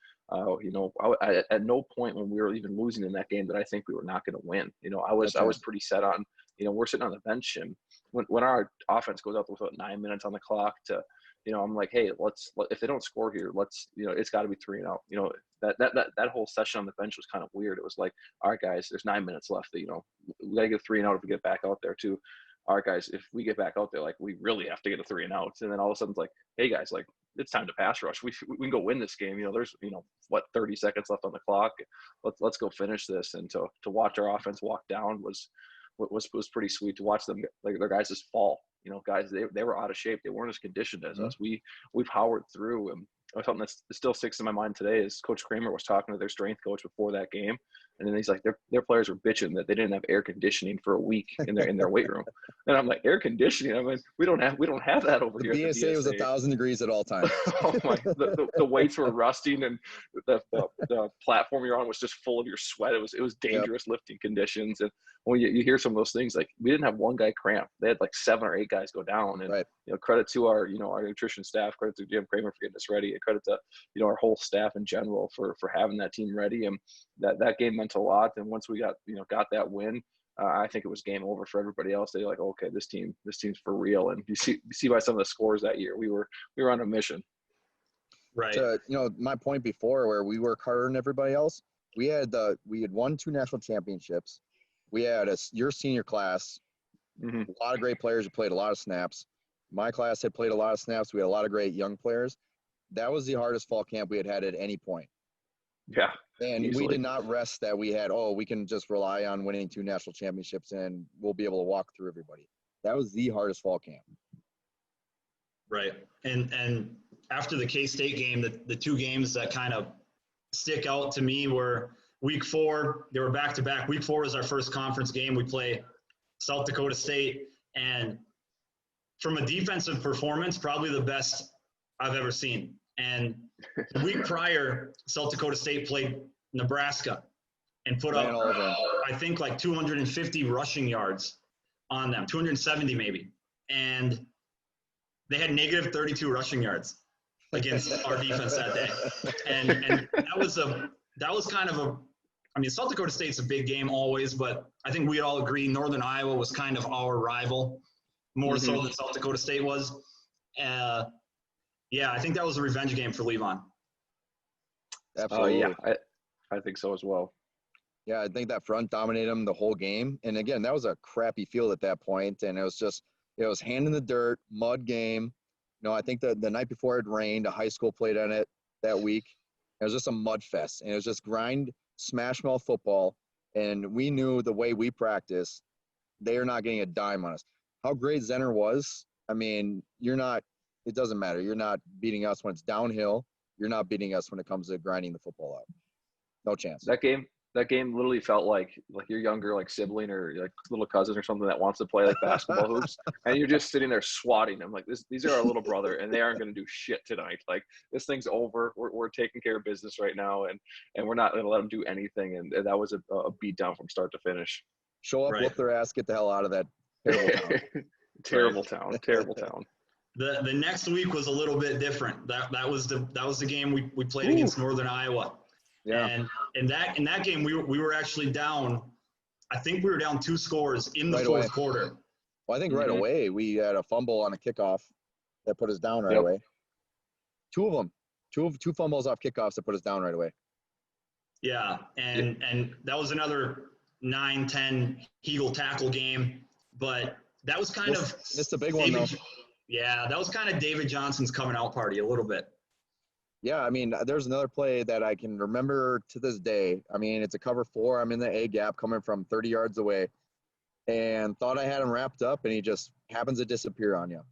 at no point when we were even losing in that game did I think we were not going to win. I was pretty set on, we're sitting on the bench, and when our offense goes out with about 9 minutes on the clock to, I'm like, hey, if they don't score here, it's got to be 3-0. That whole session on the bench was kind of weird. It was like, all right, guys, there's 9 minutes left. We got to get 3-0 if we get back out there too. All right, guys, if we get back out there, like, we really have to get a 3-0. And then all of a sudden it's like, hey guys, like, it's time to pass rush. We can go win this game. There's 30 seconds left on the clock. Let's go finish this. And to watch our offense walk down was pretty sweet. To watch them, like, their guys just fall. Guys, they were out of shape. They weren't as conditioned as us. We powered through. And something that still sticks in my mind today is Coach Kramer was talking to their strength coach before that game, and then he's like, their players were bitching that they didn't have air conditioning for a week in their weight room. And I'm like, air conditioning? I mean, we don't have that over here. The BSA was 1,000 degrees at all times. Oh my! The weights were rusting, and the platform you're on was just full of your sweat. It was dangerous lifting conditions. And when you hear some of those things, like, we didn't have one guy cramp. They had like 7 or 8 guys go down. And credit to our our nutrition staff, credit to Jim Kramer for getting us ready, and credit to our whole staff in general for having that team ready. And that game meant a lot. And once we got that win, I think it was game over for everybody else. They're like, okay, this team's for real. And you see by some of the scores that year, we were on a mission. Right. My point before, where we work harder than everybody else, we had won 2 national championships. We had your senior class, a lot of great players who played a lot of snaps. My class had played a lot of snaps. We had a lot of great young players. That was the hardest fall camp we had at any point. Yeah. And easily. we did not rest that we had, we can just rely on winning 2 national championships and we'll be able to walk through everybody. That was the hardest fall camp. Right. And after the K-State game, the 2 games that kind of stick out to me were week 4. They were back-to-back. Week 4 was our first conference game. We play South Dakota State. And from a defensive performance, probably the best I've ever seen. And the week prior, South Dakota State played Nebraska and put up, I think, like 250 rushing yards on them, 270 maybe. And they had negative 32 rushing yards against our defense that day. And that was kind of I mean, South Dakota State's a big game always, but I think we all agree Northern Iowa was kind of our rival, more so than South Dakota State was. Yeah, I think that was a revenge game for Levon. Absolutely. Yeah, I think so as well. Yeah, I think that front dominated them the whole game. And again, that was a crappy field at that point, and it was hand in the dirt, mud game. I think the night before it rained, a high school played on it that week. It was just a mud fest, and it was just grind, smash mouth football. And we knew the way we practice, they are not getting a dime on us. How great Zenner was, I mean, it doesn't matter. You're not beating us when it's downhill. You're not beating us when it comes to grinding the football out. No chance. That game literally felt like your younger sibling or little cousin or something that wants to play basketball hoops, and you're just sitting there swatting them these are our little brother, and they aren't going to do shit tonight. This thing's over. We're taking care of business right now, and we're not going to let them do anything. And that was a beat down from start to finish. Show up, whoop their ass, get the hell out of that terrible town. Terrible town. The next week was a little bit different. That was the game we played against Northern Iowa. Yeah. And in that game we were actually down. I think we were down 2 scores in the fourth quarter. Well, I think right away we had a fumble on a kickoff that put us down right away. 2 of them. Two fumbles off kickoffs that put us down right away. Yeah, and that was another 9-10 Heagle tackle game, but that was kind of missed a big one though. Yeah, that was kind of David Johnson's coming out party a little bit. Yeah, I mean, there's another play that I can remember to this day. I mean, it's a cover 4. I'm in the A gap coming from 30 yards away and thought I had him wrapped up, and he just happens to disappear on you.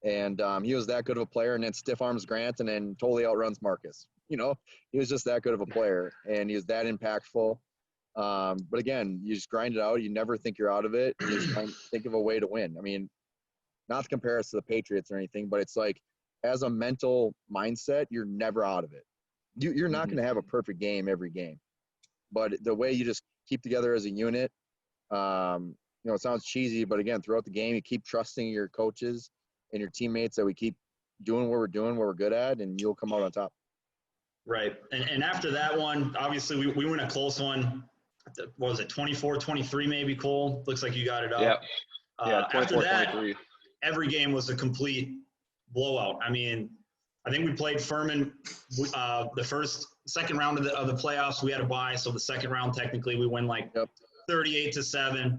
And he was that good of a player, and then stiff arms Grant and then totally outruns Marcus. He was just that good of a player, and he was that impactful. But again, you just grind it out. You never think you're out of it. You just think of a way to win. I mean, not to compare us to the Patriots or anything, but it's as a mental mindset, you're never out of it. You're not going to have a perfect game every game. But the way you just keep together as a unit, it sounds cheesy, but again, throughout the game, you keep trusting your coaches and your teammates that we keep doing what we're doing, what we're good at, and you'll come out on top. Right. And after that one, obviously we win a close one. What was it, 24-23 maybe, Cole? Looks like you got it up. Yeah, 24-23. After that, every game was a complete blowout. I mean, I think we played Furman the second round of the playoffs. We had a bye, so the second round technically we win 38-7.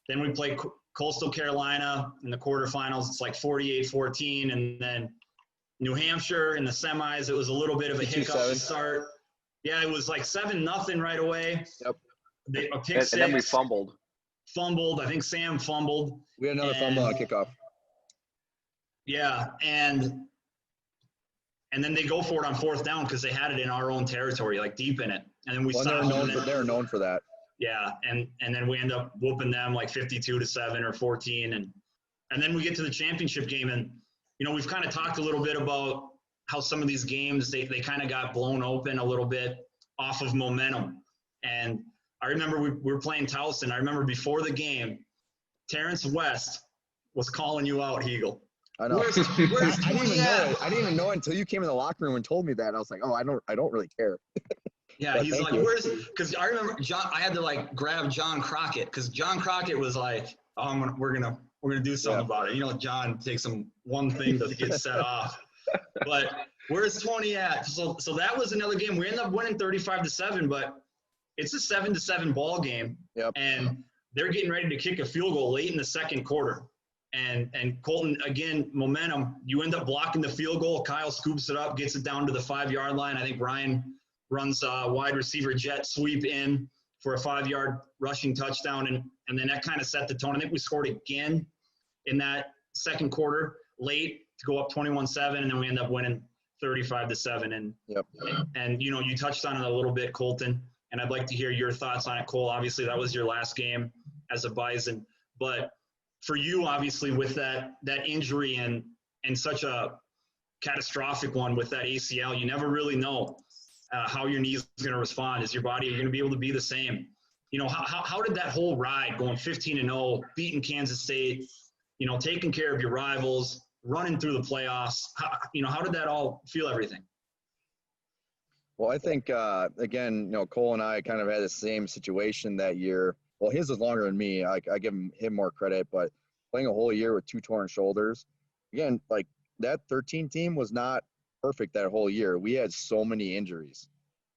Then we played Coastal Carolina in the quarterfinals. It's 48-14, and then New Hampshire in the semis. It was a little bit of a hiccup to start. Yeah, it was 7-0 right away. Yep. A pick six. And then we fumbled. I think Sam fumbled. We had another fumble on kickoff. Yeah, and then they go for it on 4th down because they had it in our own territory, deep in it. And then we stopped. They're known for that. Yeah, and then we end up whooping them 52-7 or 14, and then we get to the championship game, and we've kind of talked a little bit about how some of these games they kind of got blown open a little bit off of momentum. And I remember we were playing Towson. I remember before the game, Terrence West was calling you out, Heagle. I know. Where's I didn't even know until you came in the locker room and told me that. I was like, I don't really care. Yeah, he's like, because I remember I had to grab John Crockett because John Crockett was like, we're gonna do something about it. John takes him one thing to get set off. But where's Tony at? So that was another game. We ended up winning 35-7, but it's a 7-7 ball game. Yep. And they're getting ready to kick a field goal late in the second quarter. And Colten, again, momentum. You end up blocking the field goal. Kyle scoops it up, gets it down to the 5-yard line. I think Ryan runs a wide receiver jet sweep in for a 5-yard rushing touchdown, and then that kind of set the tone. I think we scored again in that second quarter late to go up 21-7, and then we end up winning 35-7. And you touched on it a little bit, Colten, and I'd like to hear your thoughts on it, Cole. Obviously, that was your last game as a Bison, but for you, obviously, with that injury and such a catastrophic one with that ACL, you never really know how your knee is going to respond. Is your body going to be able to be the same? How did that whole ride, going 15-0, beating Kansas State, taking care of your rivals, running through the playoffs, how did that all feel, everything? Well, I think, again, Cole and I kind of had the same situation that year. Well, his is longer than me. I give him more credit, but playing a whole year with 2 torn shoulders, again, like that 13 team was not perfect that whole year. We had so many injuries.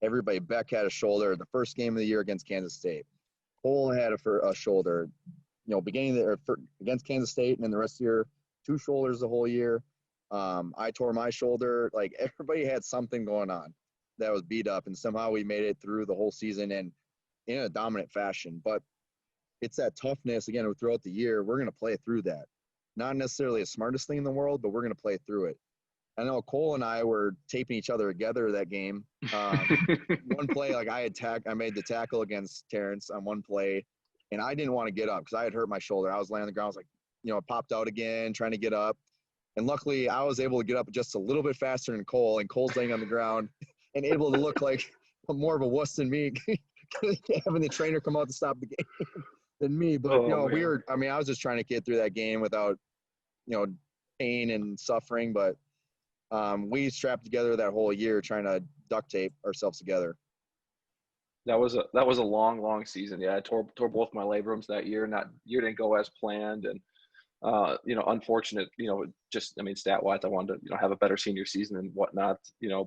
Everybody, Beck had a shoulder the first game of the year against Kansas State. Cole had a shoulder, beginning of against Kansas State, and then the rest of the year, 2 shoulders the whole year. I tore my shoulder. Like, everybody had something going on that was beat up, and somehow we made it through the whole season and in a dominant fashion. But it's that toughness, again, throughout the year. We're going to play through that. Not necessarily the smartest thing in the world, but we're going to play through it. I know Cole and I were taping each other together that game. One play, like I made the tackle against Terrence on one play, and I didn't want to get up because I had hurt my shoulder. I was laying on the ground. I was like, it popped out again, trying to get up. And luckily, I was able to get up just a little bit faster than Cole, and Cole's laying on the ground and able to look like more of a wuss than me, having the trainer come out to stop the game than me. But, I was just trying to get through that game without, pain and suffering. But we strapped together that whole year trying to duct tape ourselves together. That was a long season. Yeah, I tore both my labrums that year, and that year didn't go as planned. And unfortunate, stat wise, I wanted to, have a better senior season and whatnot,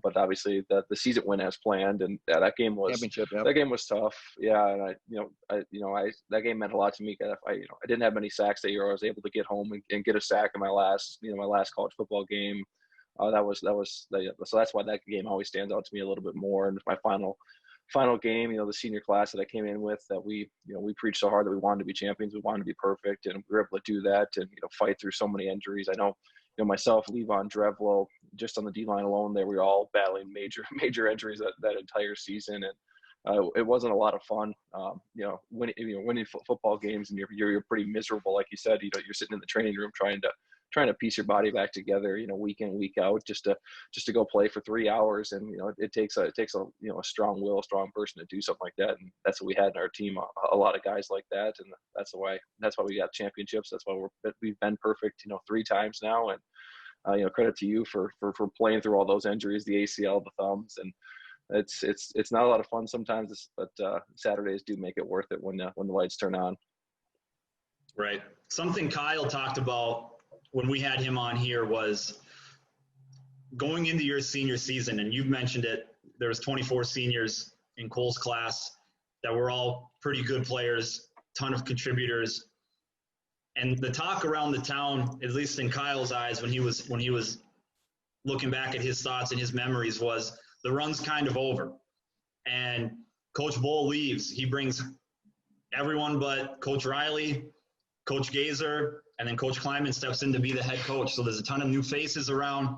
but obviously the season went as planned, and that game was championship. Yep. That game was tough. Yeah. And that game meant a lot to me. I didn't have many sacks that year. I was able to get home and get a sack in my last college football game. So that's why that game always stands out to me a little bit more. And my final game, the senior class that I came in with, that we preached so hard that we wanted to be champions, we wanted to be perfect, and we were able to do that and fight through so many injuries. I know, myself, Levon, Drevlo, just on the D-line alone, we were all battling major injuries that entire season, and it wasn't a lot of fun. Winning football games, and you're pretty miserable, like you said. You're sitting in the training room trying to piece your body back together, week in, week out, just to go play for 3 hours. And, it takes a strong will, a strong person to do something like that. And that's what we had in our team, a lot of guys like that. And that's why we got championships. That's why we've been perfect, 3 times now. And, credit to you for playing through all those injuries, the ACL, the thumbs. And it's not a lot of fun sometimes, but Saturdays do make it worth it when the lights turn on. Right. Something Kyle talked about when we had him on here was going into your senior season, and you've mentioned it, there was 24 seniors in Cole's class that were all pretty good players, ton of contributors. And the talk around the town, at least in Kyle's eyes, when he was looking back at his thoughts and his memories, was the run's kind of over. And Coach Bull leaves. He brings everyone but Coach Riley, Coach Gazer, and then Coach Kleinman steps in to be the head coach. So there's a ton of new faces around.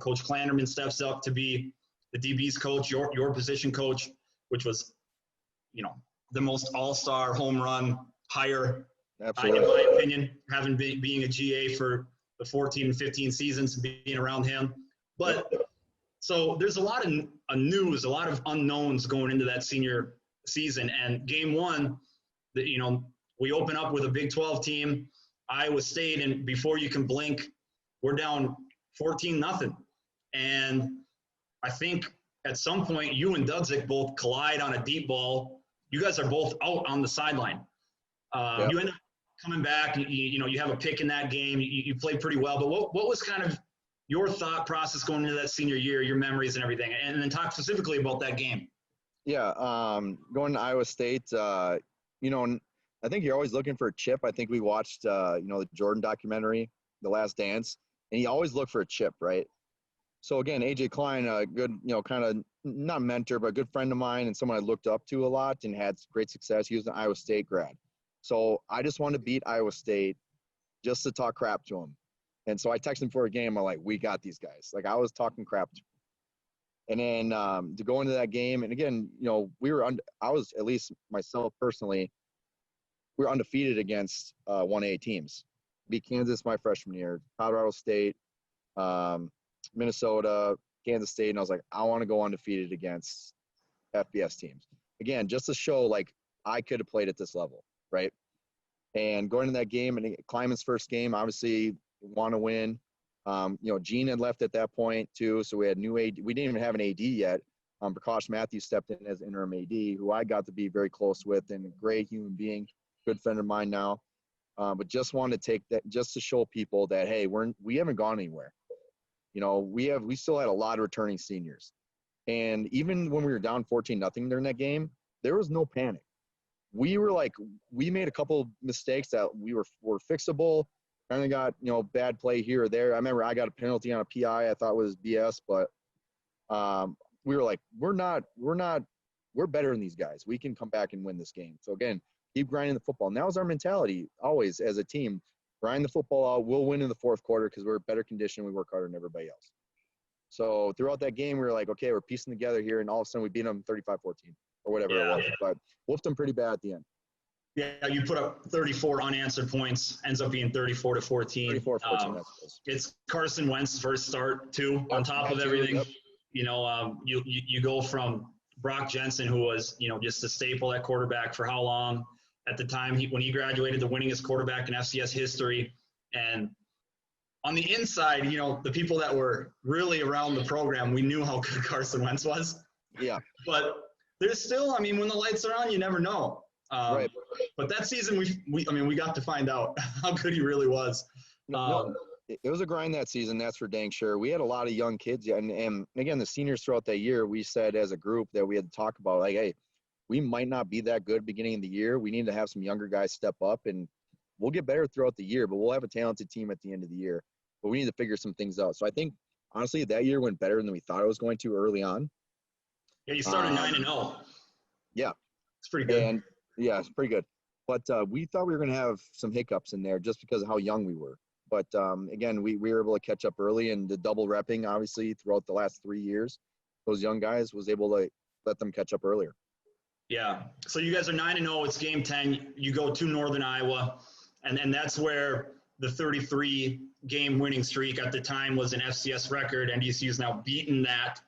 Coach Klanderman steps up to be the DB's coach, your position coach, which was, the most all-star home run hire, in my opinion, being a GA for the 14 and 15 seasons, being around him. But so there's a lot of news, a lot of unknowns going into that senior season. And game one, we open up with a Big 12 team, Iowa State, and before you can blink, we're down 14-0. And I think at some point you and Dudzik both collide on a deep ball. You guys are both out on the sideline. You end up coming back. You have a pick in that game. You played pretty well. But what was kind of your thought process going into that senior year, your memories and everything? And then talk specifically about that game. Yeah, going to Iowa State, I think you're always looking for a chip. I think we watched, the Jordan documentary, The Last Dance, and you always look for a chip, right? So again, AJ Klein, a good, kind of not mentor, but a good friend of mine and someone I looked up to a lot and had great success. He was an Iowa State grad. So I just wanted to beat Iowa State just to talk crap to him. And so I texted him for a game. I'm like, we got these guys. Like, I was talking crap to him. And then to go into that game, and again, I was, at least myself personally, we were undefeated against 1A teams. Beat Kansas my freshman year, Colorado State, Minnesota, Kansas State, and I was like, I want to go undefeated against FBS teams. Again, just to show, like, I could have played at this level, right? And going to that game, and Kleiman's first game, obviously want to win. Gene had left at that point too, so we had new AD. We didn't even have an AD yet. Prakash Matthews stepped in as interim AD, who I got to be very close with, and a great human being, good friend of mine now. But just wanted to take that, just to show people that, hey, we haven't gone anywhere. We still had a lot of returning seniors. And even when we were down 14-0 during that game, there was no panic. We made a couple mistakes that were fixable. Kind of got, bad play here or there. I remember I got a penalty on a PI I thought was BS, but we were like, we're better than these guys. We can come back and win this game. So again, keep grinding the football. And that was our mentality always as a team. Grind the football out. We'll win in the fourth quarter because we're better conditioned. We work harder than everybody else. So throughout that game, we were like, okay, we're piecing together here. And all of a sudden we beat them 35-14 or whatever it was. But whooped them pretty bad at the end. Yeah, you put up 34 unanswered points, ends up being 34-14. 34-14. It's Carson Wentz's first start, too, on top of everything. Yep. You go from Brock Jensen, who was, just a staple at quarterback for how long? At the time, when he graduated, the winningest quarterback in FCS history. And on the inside, the people that were really around the program, we knew how good Carson Wentz was. Yeah. But there's still, when the lights are on, you never know. Right. But that season, we got to find out how good he really was. It was a grind that season, that's for dang sure. We had a lot of young kids, and again, the seniors throughout that year, we said as a group that we had to talk about, like, hey, we might not be that good beginning of the year. We need to have some younger guys step up, and we'll get better throughout the year, but we'll have a talented team at the end of the year. But we need to figure some things out. So I think, honestly, that year went better than we thought it was going to early on. Yeah, you started 9-0. Yeah. It's pretty good. And, yeah, it's pretty good. But we thought we were going to have some hiccups in there just because of how young we were. But, again, we were able to catch up early, and the double repping, obviously, throughout the last 3 years, those young guys was able to let them catch up earlier. Yeah. So you guys are 9-0. It's game 10. You go to Northern Iowa, and that's where the 33-game winning streak at the time was an FCS record. NDSU's now beaten that.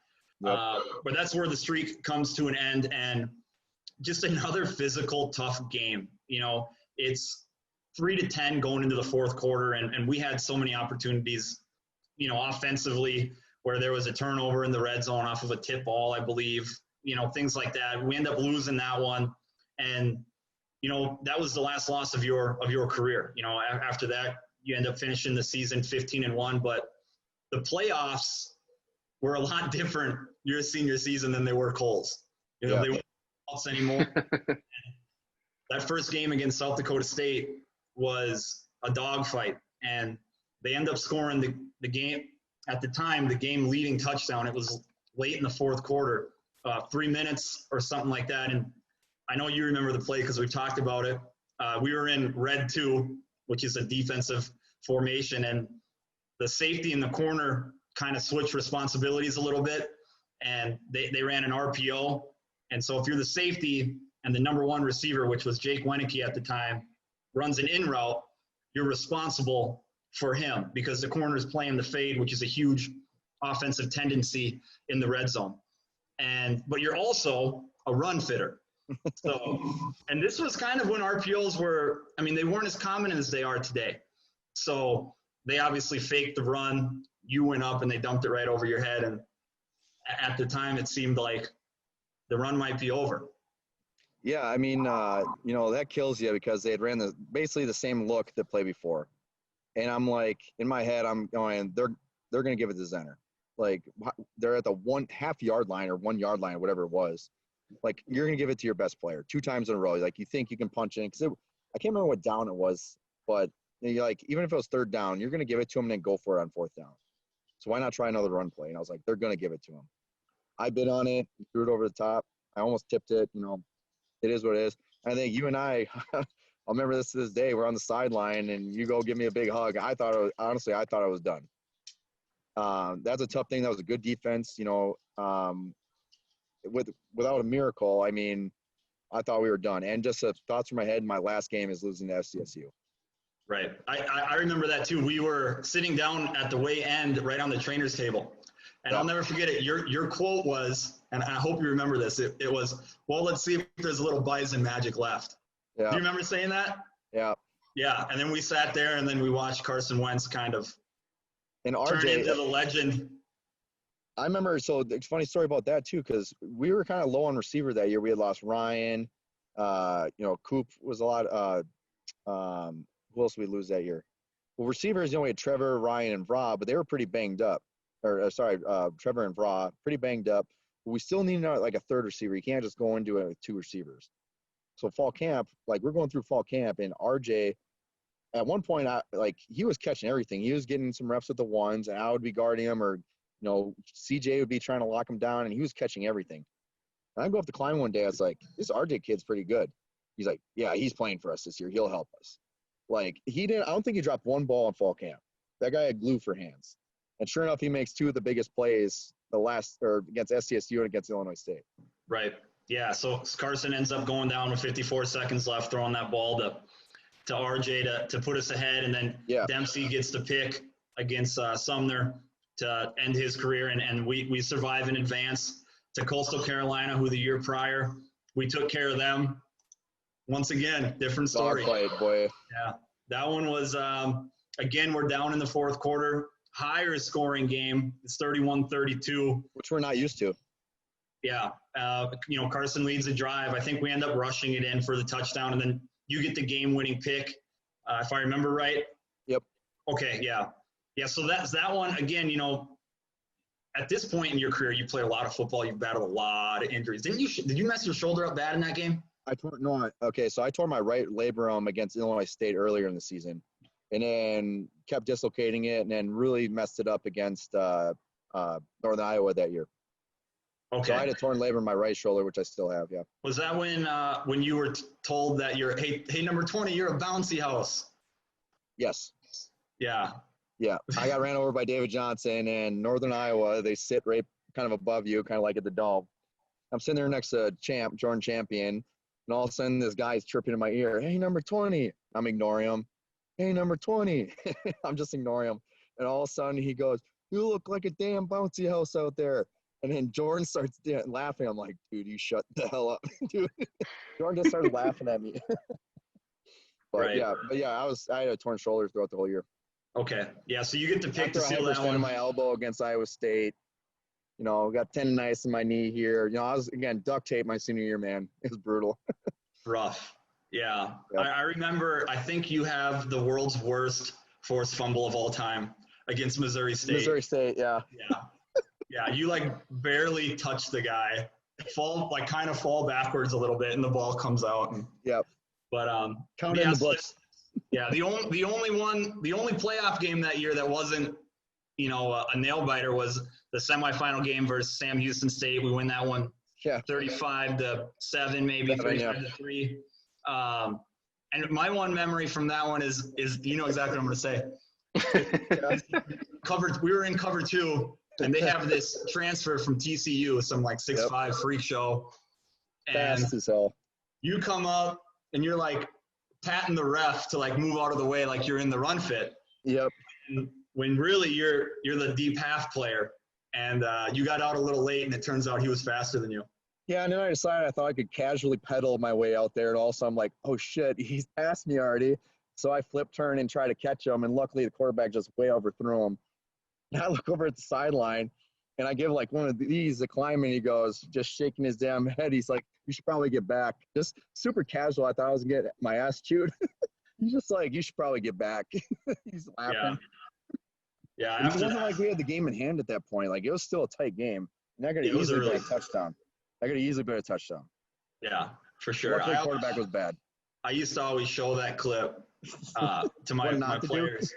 Yep. But that's where the streak comes to an end, and just another physical, tough game. It's 3-10 going into the fourth quarter, and we had so many opportunities, offensively, where there was a turnover in the red zone off of a tip ball, I believe. Things like that. We end up losing that one. And, that was the last loss of your career. After that, you end up finishing the season 15-1. But the playoffs were a lot different your senior season than they were Cole's. They weren't playoffs anymore. That first game against South Dakota State was a dogfight. And they end up scoring the game. At the time, the game-leading touchdown. It was late in the fourth quarter. 3 minutes or something like that. And I know you remember the play because we talked about it. We were in red 2, which is a defensive formation, and the safety in the corner kind of switched responsibilities a little bit, and they ran an RPO. And so if you're the safety and the number 1 receiver, which was Jake Wenicky at the time, runs an in route, you're responsible for him because the corner is playing the fade, which is a huge offensive tendency in the red zone. But you're also a run fitter. So, and this was kind of when RPOs were, they weren't as common as they are today. So they obviously faked the run. You went up and they dumped it right over your head. And at the time, it seemed like the run might be over. Yeah, that kills you because they had ran basically the same look the play before. And I'm like, in my head, I'm going, they're going to give it to Zenner. Like, they're at the 1.5 yard line or 1 yard line or whatever it was. Like, you're going to give it to your best player 2 times in a row. Like, you think you can punch in. Because I can't remember what down it was. But, you're like, even if it was third down, you're going to give it to him and then go for it on fourth down. So why not try another run play? And I was like, they're going to give it to him. I bid on it, threw it over the top. I almost tipped it. It is what it is. And I think you and I I'll remember this to this day. We're on the sideline, and you go give me a big hug. I thought I was done. That's a tough thing. That was a good defense. Without a miracle, I mean, I thought we were done. And just thoughts from my head, my last game is losing to FCSU. Right. I remember that too. We were sitting down at the way end right on the trainer's table. And I'll never forget it. Your quote was, and I hope you remember this, it was, well, let's see if there's a little Bison magic left. Yeah. Do you remember saying that? Yeah. Yeah. And then we sat there, and then we watched Carson Wentz kind of turn into the legend. I remember, so it's a funny story about that too, because we were kind of low on receiver that year. We had lost Ryan. Coop was a lot. Who else did we lose that year? Well, receivers, we had Trevor, Ryan, and Vra, but they were pretty banged up. Trevor and Vra, pretty banged up. But we still need like a third receiver. You can't just go into it with 2 receivers. So fall camp, we're going through fall camp, and RJ, at one point, he was catching everything. He was getting some reps with the ones, and I would be guarding him, or CJ would be trying to lock him down, and he was catching everything. And I go up to climb one day. I was like, this RJ kid's pretty good. He's like, yeah, he's playing for us this year. He'll help us. I don't think he dropped one ball in fall camp. That guy had glue for hands. And sure enough, he makes 2 of the biggest plays against SDSU and against Illinois State. Right. Yeah. So Carson ends up going down with 54 seconds left, throwing that ball to RJ to put us ahead. And then Dempsey gets the pick against Sumner to end his career. And we survive and advance to Coastal Carolina, who the year prior, we took care of them. Once again, different story. Dogfight, boy. Yeah. That one was, again, we're down in the fourth quarter. Higher scoring game. It's 31-32. Which we're not used to. Yeah. Carson leads the drive. I think we end up rushing it in for the touchdown, and then you get the game-winning pick, if I remember right. Yep. Okay, yeah. Yeah, so that's that one. Again, at this point in your career, you played a lot of football. You've battled a lot of injuries. Did you mess your shoulder up bad in that game? I tore my right labrum against Illinois State earlier in the season, and then kept dislocating it, and then really messed it up against Northern Iowa that year. Okay. So I had a torn labrum in my right shoulder, which I still have. Yeah. Was that when you were told that hey number 20, you're a bouncy house? Yes. Yeah. Yeah. I got ran over by David Johnson, and Northern Iowa, they sit right kind of above you, kind of like at the Dome. I'm sitting there next to Jordan Champion, and all of a sudden this guy's chirping in my ear, hey, number 20. I'm ignoring him. Hey, number 20. I'm just ignoring him. And all of a sudden he goes, you look like a damn bouncy house out there. And then Jordan starts laughing. I'm like, dude, you shut the hell up, dude. Jordan just started laughing at me. But yeah, I had a torn shoulder throughout the whole year. Okay. Yeah, so you get to pick After to seal that one. in my elbow against Iowa State. Got tendonitis in my knee here. I was, again, duct tape my senior year, man. It was brutal. Rough. Yeah. Yep. I remember, I think you have the world's worst forced fumble of all time against Missouri State. Missouri State, yeah. Yeah. Yeah, you barely touch the guy, fall backwards a little bit, and the ball comes out. Yep. But count in the books. Yeah, the only playoff game that year that wasn't, a nail biter was the semifinal game versus Sam Houston State. We win that one, 35-7, maybe 35-3. And my one memory from that one is exactly what I'm going to say. We were in cover 2. And they have this transfer from TCU, some 6'5" freak show. And fast as hell. You come up and you're patting the ref to move out of the way like you're in the run fit. Yep. And when really you're the deep half player, and you got out a little late, and it turns out he was faster than you. Yeah, and then I decided I thought I could casually pedal my way out there, and also I'm like, oh shit, he's past me already. So I flip turn and try to catch him, and luckily the quarterback just way overthrew him. And I look over at the sideline, and I give one of these a climb, and he goes, just shaking his damn head. He's like, you should probably get back. Just super casual. I thought I was going to get my ass chewed. He's just like, you should probably get back. He's laughing. Yeah. It wasn't like we had the game in hand at that point. It was still a tight game. And I got to easily get a touchdown. Yeah, for sure. Luckily, the quarterback was bad. I used to always show that clip to my players.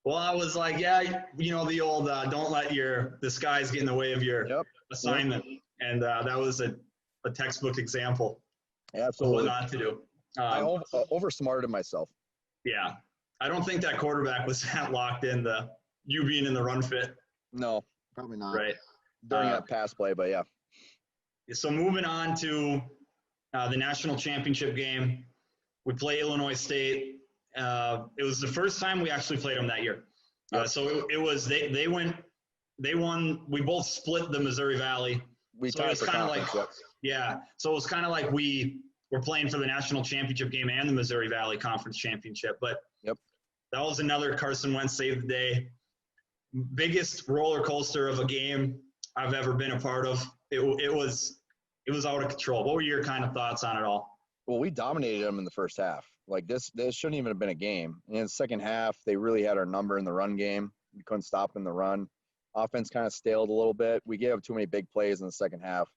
Well, I was like, yeah, the old don't let the skies get in the way of your assignment. Yep. And that was a textbook example Absolutely. of what not to do. I oversmarted myself. Yeah. I don't think that quarterback was that locked in you being in the run fit. No, probably not. Right. During that pass play, but yeah. So moving on to the national championship game, we play Illinois State. It was the first time we actually played them that year. Yep. So it was they won. We both split the Missouri Valley. So it was kind of like So it was kind of like we were playing for the national championship game and the Missouri Valley Conference championship. But that was another Carson Wentz save the day. Biggest roller coaster of a game I've ever been a part of. It was out of control. What were your kind of thoughts on it all? Well, we dominated them in the first half. Like this shouldn't even have been a game. And in the second half, they really had our number in the run game. We couldn't stop in the run. Offense kind of staled a little bit. We gave up too many big plays in the second half.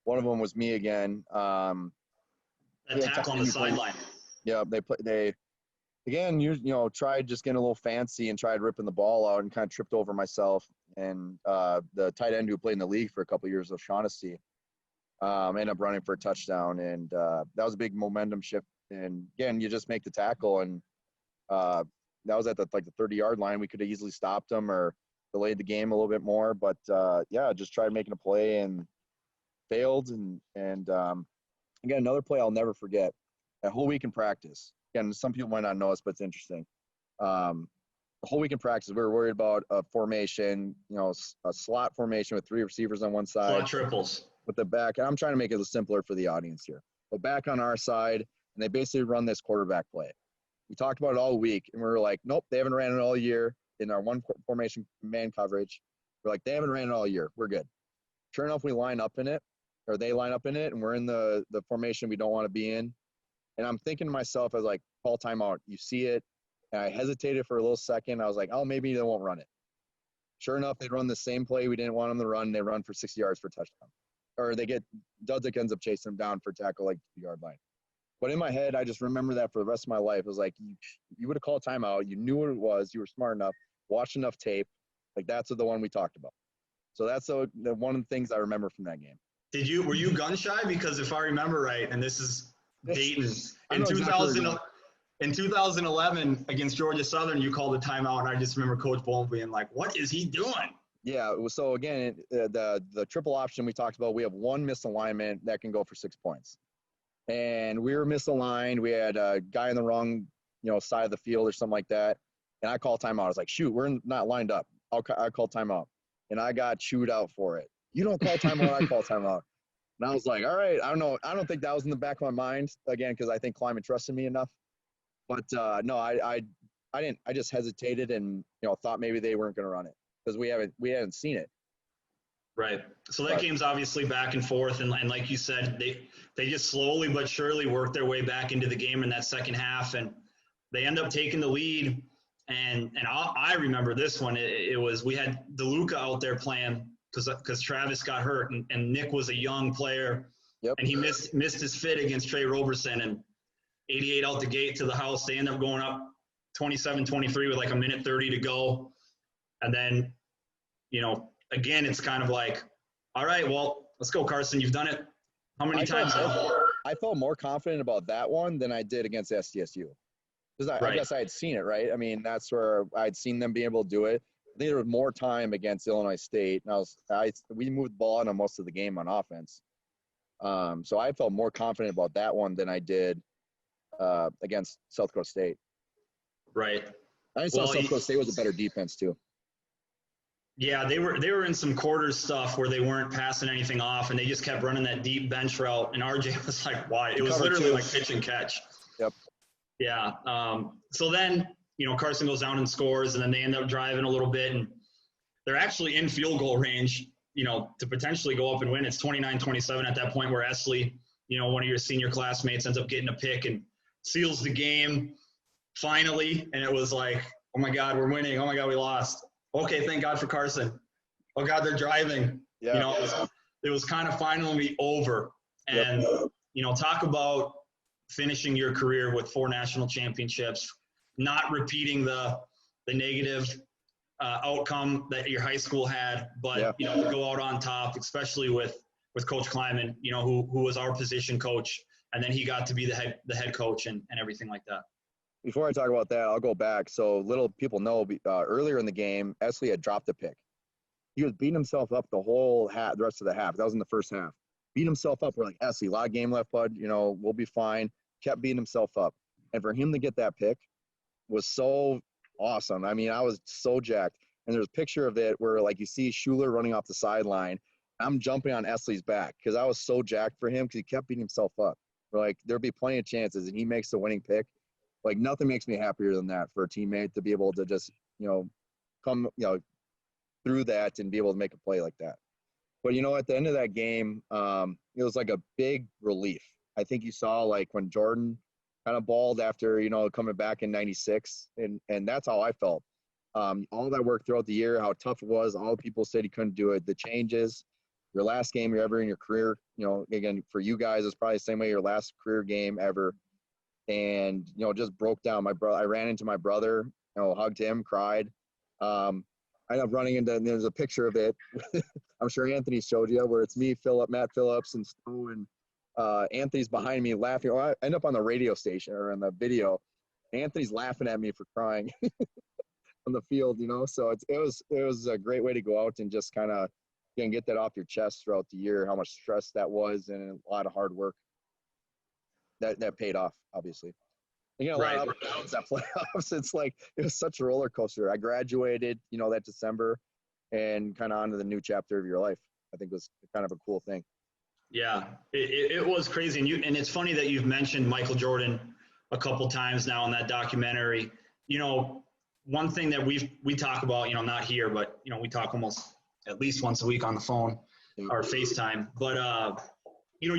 One of them was me again. That tackle on the sideline. Yeah, they again, tried just getting a little fancy and tried ripping the ball out and kind of tripped over myself. And the tight end who played in the league for a couple of years, O'Shaughnessy, ended up running for a touchdown. And that was a big momentum shift. And again, you just make the tackle, and that was at the 30-yard line. We could have easily stopped them or delayed the game a little bit more, but just tried making a play and failed. And again, another play I'll never forget. That whole week in practice. Again, some people might not know this, but it's interesting. The whole week in practice, we were worried about a formation, a slot formation with 3 receivers on one side. Slot triples. With the back. I'm trying to make it simpler for the audience here. But back on our side, and they basically run this quarterback play. We talked about it all week, and we were like, nope, they haven't ran it all year in our one formation man coverage. We're like, they haven't ran it all year. We're good. Sure enough, we line up in it, or they line up in it, and we're in the formation we don't want to be in. And I'm thinking to myself, I was like, call timeout. You see it. And I hesitated for a little second. I was like, oh, maybe they won't run it. Sure enough, they run the same play we didn't want them to run. They run for 60 yards for a touchdown. Or Dudzik ends up chasing them down for a tackle like 2-yard line. But in my head, I just remember that for the rest of my life. It was like, you would have called timeout. You knew what it was. You were smart enough, watched enough tape. Like, that's the one we talked about. So that's the one of the things I remember from that game. Were you gun shy? Because if I remember right, and this is Dayton, in 2011 against Georgia Southern, you called a timeout, and I just remember Coach Bowen being like, what is he doing? Yeah, so again, the triple option we talked about, we have one misalignment that can go for 6 points. And we were misaligned. We had a guy in the wrong, side of the field or something like that. And I called timeout. I was like, shoot, we're not lined up. I call timeout. And I got chewed out for it. You don't call timeout, I call timeout. And I was like, all right, I don't know. I don't think that was in the back of my mind, again, because I think Kleiman trusted me enough. But no, I didn't. I just hesitated and thought maybe they weren't going to run it because we hadn't seen it. Right. So that game's obviously back and forth, and like you said, they just slowly but surely worked their way back into the game in that second half, and they end up taking the lead. And I remember this one. It was we had DeLuca out there playing because Travis got hurt, and Nick was a young player, and he missed his fit against Trey Roberson, and 88 out the gate to the house. They end up going up 27-23 with like a minute 30 to go, and then again, it's kind of like, all right, well, let's go, Carson. You've done it how many times? I felt more confident about that one than I did against SDSU. Because I guess I had seen it, right? I mean, that's where I'd seen them be able to do it. I think there was more time against Illinois State. And we moved the ball on most of the game on offense. So I felt more confident about that one than I did against South Dakota State. Right. I thought South Dakota State was a better defense too. Yeah, they were in some quarters stuff where they weren't passing anything off, and they just kept running that deep bench route. And RJ was like, "Why?" It was literally like pitch and catch. Yep. Yeah. So then, Carson goes down and scores, and then they end up driving a little bit, and they're actually in field goal range, to potentially go up and win. It's 29-27 at that point where Esley, one of your senior classmates, ends up getting a pick and seals the game finally. And it was like, oh my God, we're winning. Oh my God, we lost. Okay, thank God for Carson. Oh God, they're driving. Yeah. It was kind of finally over. And, talk about finishing your career with 4 national championships, not repeating the the negative outcome that your high school had, but you know, to go out on top, especially with Coach Kleiman, you know, who was our position coach, and then he got to be the head coach and everything like that. Before I talk about that, I'll go back. So little people know earlier in the game, Esley had dropped a pick. He was beating himself up the rest of the half. That was in the first half. Beat himself up. We're like, Esley, a lot of game left, bud. You know, we'll be fine. Kept beating himself up. And for him to get that pick was so awesome. I mean, I was so jacked. And there's a picture of it where, like, you see Schuler running off the sideline. I'm jumping on Esley's back because I was so jacked for him because he kept beating himself up. We're like, there'll be plenty of chances, and he makes the winning pick. Like, nothing makes me happier than that for a teammate to be able to just, you know, come, you know, through that and be able to make a play like that. But, you know, at the end of that game, it was like a big relief. I think you saw, like, when Jordan kind of balled after, you know, coming back in 96, and that's how I felt. All that work throughout the year, how tough it was, all the people said he couldn't do it, the changes, your last game you're ever in your career, you know, again, for you guys, it's probably the same way your last career game ever. And, you know, just broke down. I ran into my brother, you know, hugged him, cried. I ended up running into, and there's a picture of it. I'm sure Anthony showed you, where it's me, Matt Phillips, and Stowe, and Anthony's behind me laughing. I end up on the radio station or on the video. Anthony's laughing at me for crying on the field, you know. So it was a great way to go out and just kind of get that off your chest throughout the year, how much stress that was and a lot of hard work. That paid off, obviously. You know, a lot of up and downs at playoffs. It's like, it was such a roller coaster. I graduated, you know, that December, and kind of on to the new chapter of your life. I think was kind of a cool thing. Yeah, it was crazy. And it's funny that you've mentioned Michael Jordan a couple times now in that documentary. You know, one thing that we talk about, you know, not here, but, you know, we talk almost at least once a week on the phone or FaceTime. But, you know,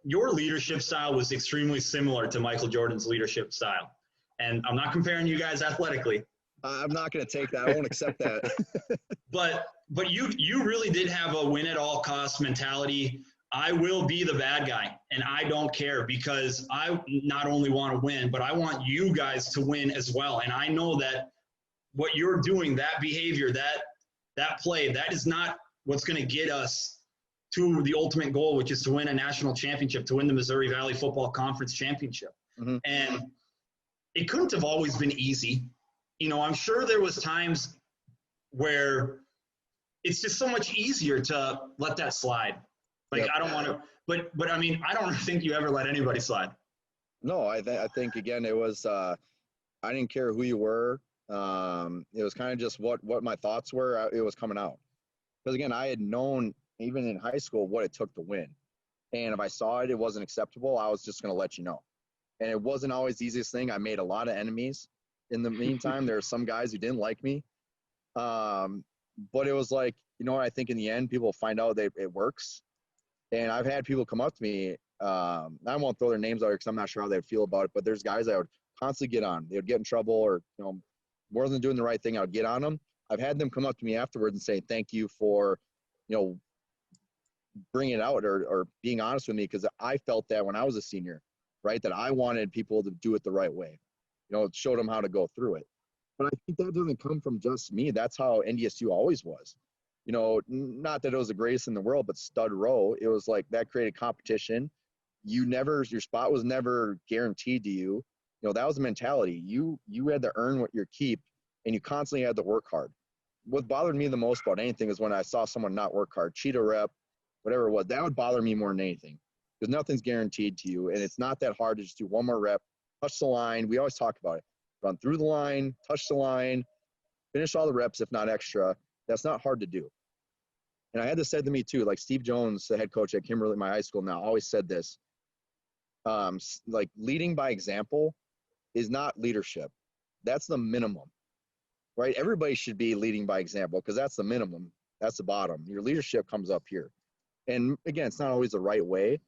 your leadership style was extremely similar to Michael Jordan's leadership style. And I'm not comparing you guys athletically. I'm not going to take that. I won't accept that. But you really did have a win at all costs mentality. I will be the bad guy, and I don't care, because I not only want to win, but I want you guys to win as well. And I know that what you're doing, that behavior, that play, that is not what's going to get us to the ultimate goal, which is to win a national championship, to win the Missouri Valley Football Conference championship. Mm-hmm. And it couldn't have always been easy. You know, I'm sure there was times where it's just so much easier to let that slide. Like, yep. I don't want to, but I mean, I don't think you ever let anybody slide. No, I think again, it was, I didn't care who you were. It was kind of just what my thoughts were. It was coming out. Because again, I had known even in high school what it took to win. And if I saw it wasn't acceptable, I was just going to let you know. And it wasn't always the easiest thing. I made a lot of enemies. In the meantime, there were some guys who didn't like me. But it was like, you know, I think in the end, people find out that it works. And I've had people come up to me. I won't throw their names out here because I'm not sure how they'd feel about it. But there's guys that I would constantly get on. They would get in trouble, or, you know, more than doing the right thing, I would get on them. I've had them come up to me afterwards and say, thank you for, you know, bringing it out or being honest with me, because I felt that when I was a senior, right, that I wanted people to do it the right way. You know, showed them how to go through it. But I think that doesn't come from just me. That's how NDSU always was. You know, not that it was the greatest in the world, but stud row. It was like that created competition. Your spot was never guaranteed to you. You know, that was the mentality. You had to earn what your keep, and you constantly had to work hard. What bothered me the most about anything is when I saw someone not work hard, cheat a rep, whatever it was. That would bother me more than anything, because nothing's guaranteed to you, and it's not that hard to just do one more rep, touch the line. We always talk about it. Run through the line, touch the line, finish all the reps, if not extra. That's not hard to do. And I had this said to me too, like Steve Jones, the head coach at Kimberly, my high school now, always said this. Like, leading by example is not leadership. That's the minimum, right? Everybody should be leading by example, because that's the minimum. That's the bottom. Your leadership comes up here. And again, it's not always the right way,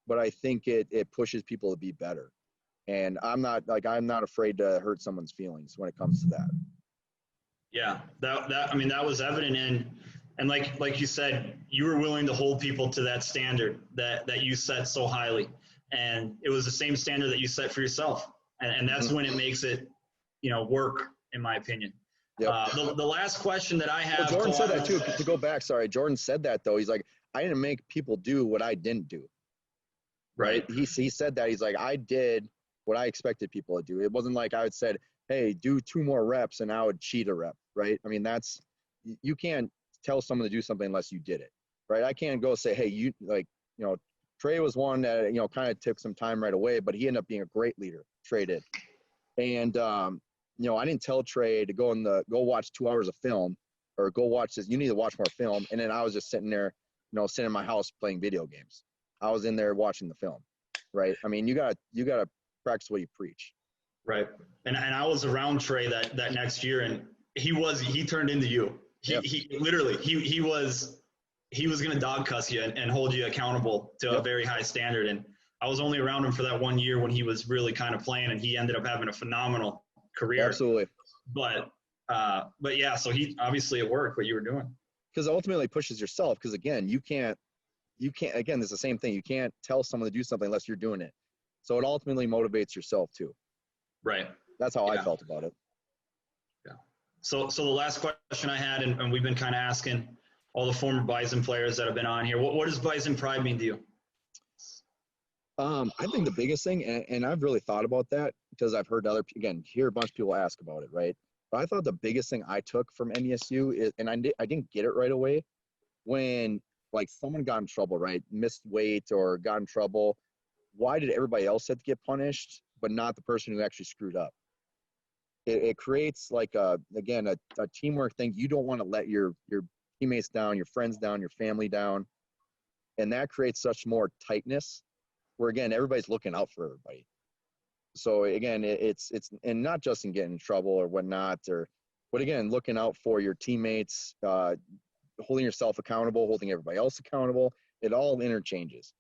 but I think it pushes people to be better. And I'm not afraid to hurt someone's feelings when it comes to that. Yeah, that was evident and like you said, you were willing to hold people to that standard that you set so highly. And it was the same standard that you set for yourself. And that's when it makes it, you know, work, in my opinion. Yep. The last question that I have. Well, Jordan said that too. To go back, sorry, Jordan said that though. He's like, I didn't make people do what I didn't do. Right. He said that. He's like, I did what I expected people to do. It wasn't like I would said, hey, do 2 more reps and I would cheat a rep. Right. I mean, you can't tell someone to do something unless you did it. Right. I can't go say, hey, Trey was one that, kind of took some time right away, but he ended up being a great leader. Trey did. And, I didn't tell Trey to go watch 2 hours of film or go watch this. You need to watch more film. And then I was just sitting there, sitting in my house playing video games. I was in there watching the film, right? I mean, you gotta practice what you preach. Right. And I was around Trey that next year, and he turned into you. He literally was going to dog cuss you and hold you accountable to a very high standard. And I was only around him for that 1 year when he was really kind of playing, and he ended up having a phenomenal career. Absolutely. But yeah, so obviously it worked what you were doing. Because ultimately it pushes yourself. Because again, you can't, again, it's the same thing. You can't tell someone to do something unless you're doing it. So it ultimately motivates yourself too. Right. That's how I felt about it. Yeah. So the last question I had, and we've been kind of asking all the former Bison players that have been on here, what does Bison pride mean to you? I think the biggest thing, and I've really thought about that because I've heard hear a bunch of people ask about it, right? But I thought the biggest thing I took from NDSU is, and I didn't get it right away, when like someone got in trouble, right? Missed weight or got in trouble. Why did everybody else have to get punished, but not the person who actually screwed up? It creates like a teamwork thing. You don't want to let your teammates down, your friends down, your family down. And that creates such more tightness where, again, everybody's looking out for everybody. So again, it's and not just in getting in trouble or whatnot, but again, looking out for your teammates, holding yourself accountable, holding everybody else accountable. It all interchanges.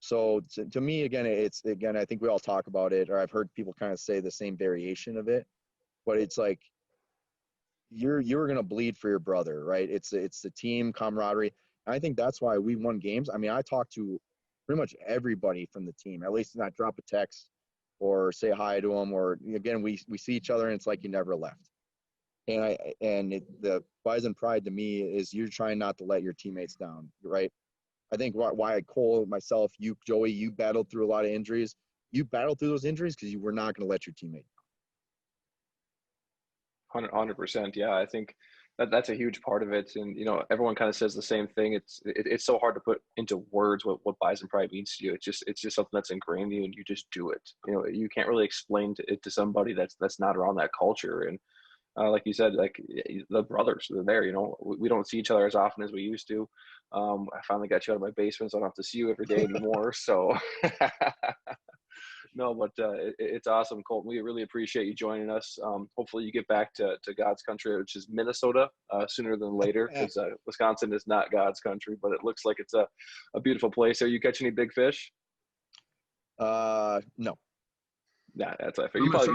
So to me, again, I think we all talk about it, or I've heard people kind of say the same variation of it, but it's like you're going to bleed for your brother, right? It's the team camaraderie. And I think that's why we won games. I mean, I talked to pretty much everybody from the team, at least not drop a text or say hi to them, or again, we see each other and it's like you never left. And the Bison pride to me is you're trying not to let your teammates down, right? I think why Cole, myself, you, Joey, you battled through a lot of injuries. You battled through those injuries because you were not going to let your teammate down. 100%. Yeah, I think that's a huge part of it. And, everyone kind of says the same thing. It's so hard to put into words what Bison pride means to you. It's just something that's ingrained in you and you just do it. You can't really explain it to somebody that's not around that culture. And like you said, like the brothers, they're there, we don't see each other as often as we used to. I finally got you out of my basement, so I don't have to see you every day anymore. So no, but it's awesome, Colten. We really appreciate you joining us. Hopefully you get back to God's country, which is Minnesota, sooner than later, because Wisconsin is not God's country, but it looks like it's a beautiful place. Are you catching any big fish? No. Yeah, that's right. I'm going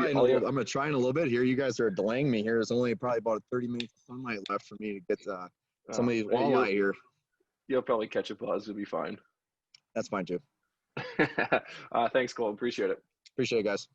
to try in a little bit here. You guys are delaying me here. There's only probably about 30 minutes of sunlight left for me to get some of these walleye here. You'll probably catch a buzz. It'll be fine. That's fine too. Thanks, Cole. Appreciate it. Appreciate it, guys.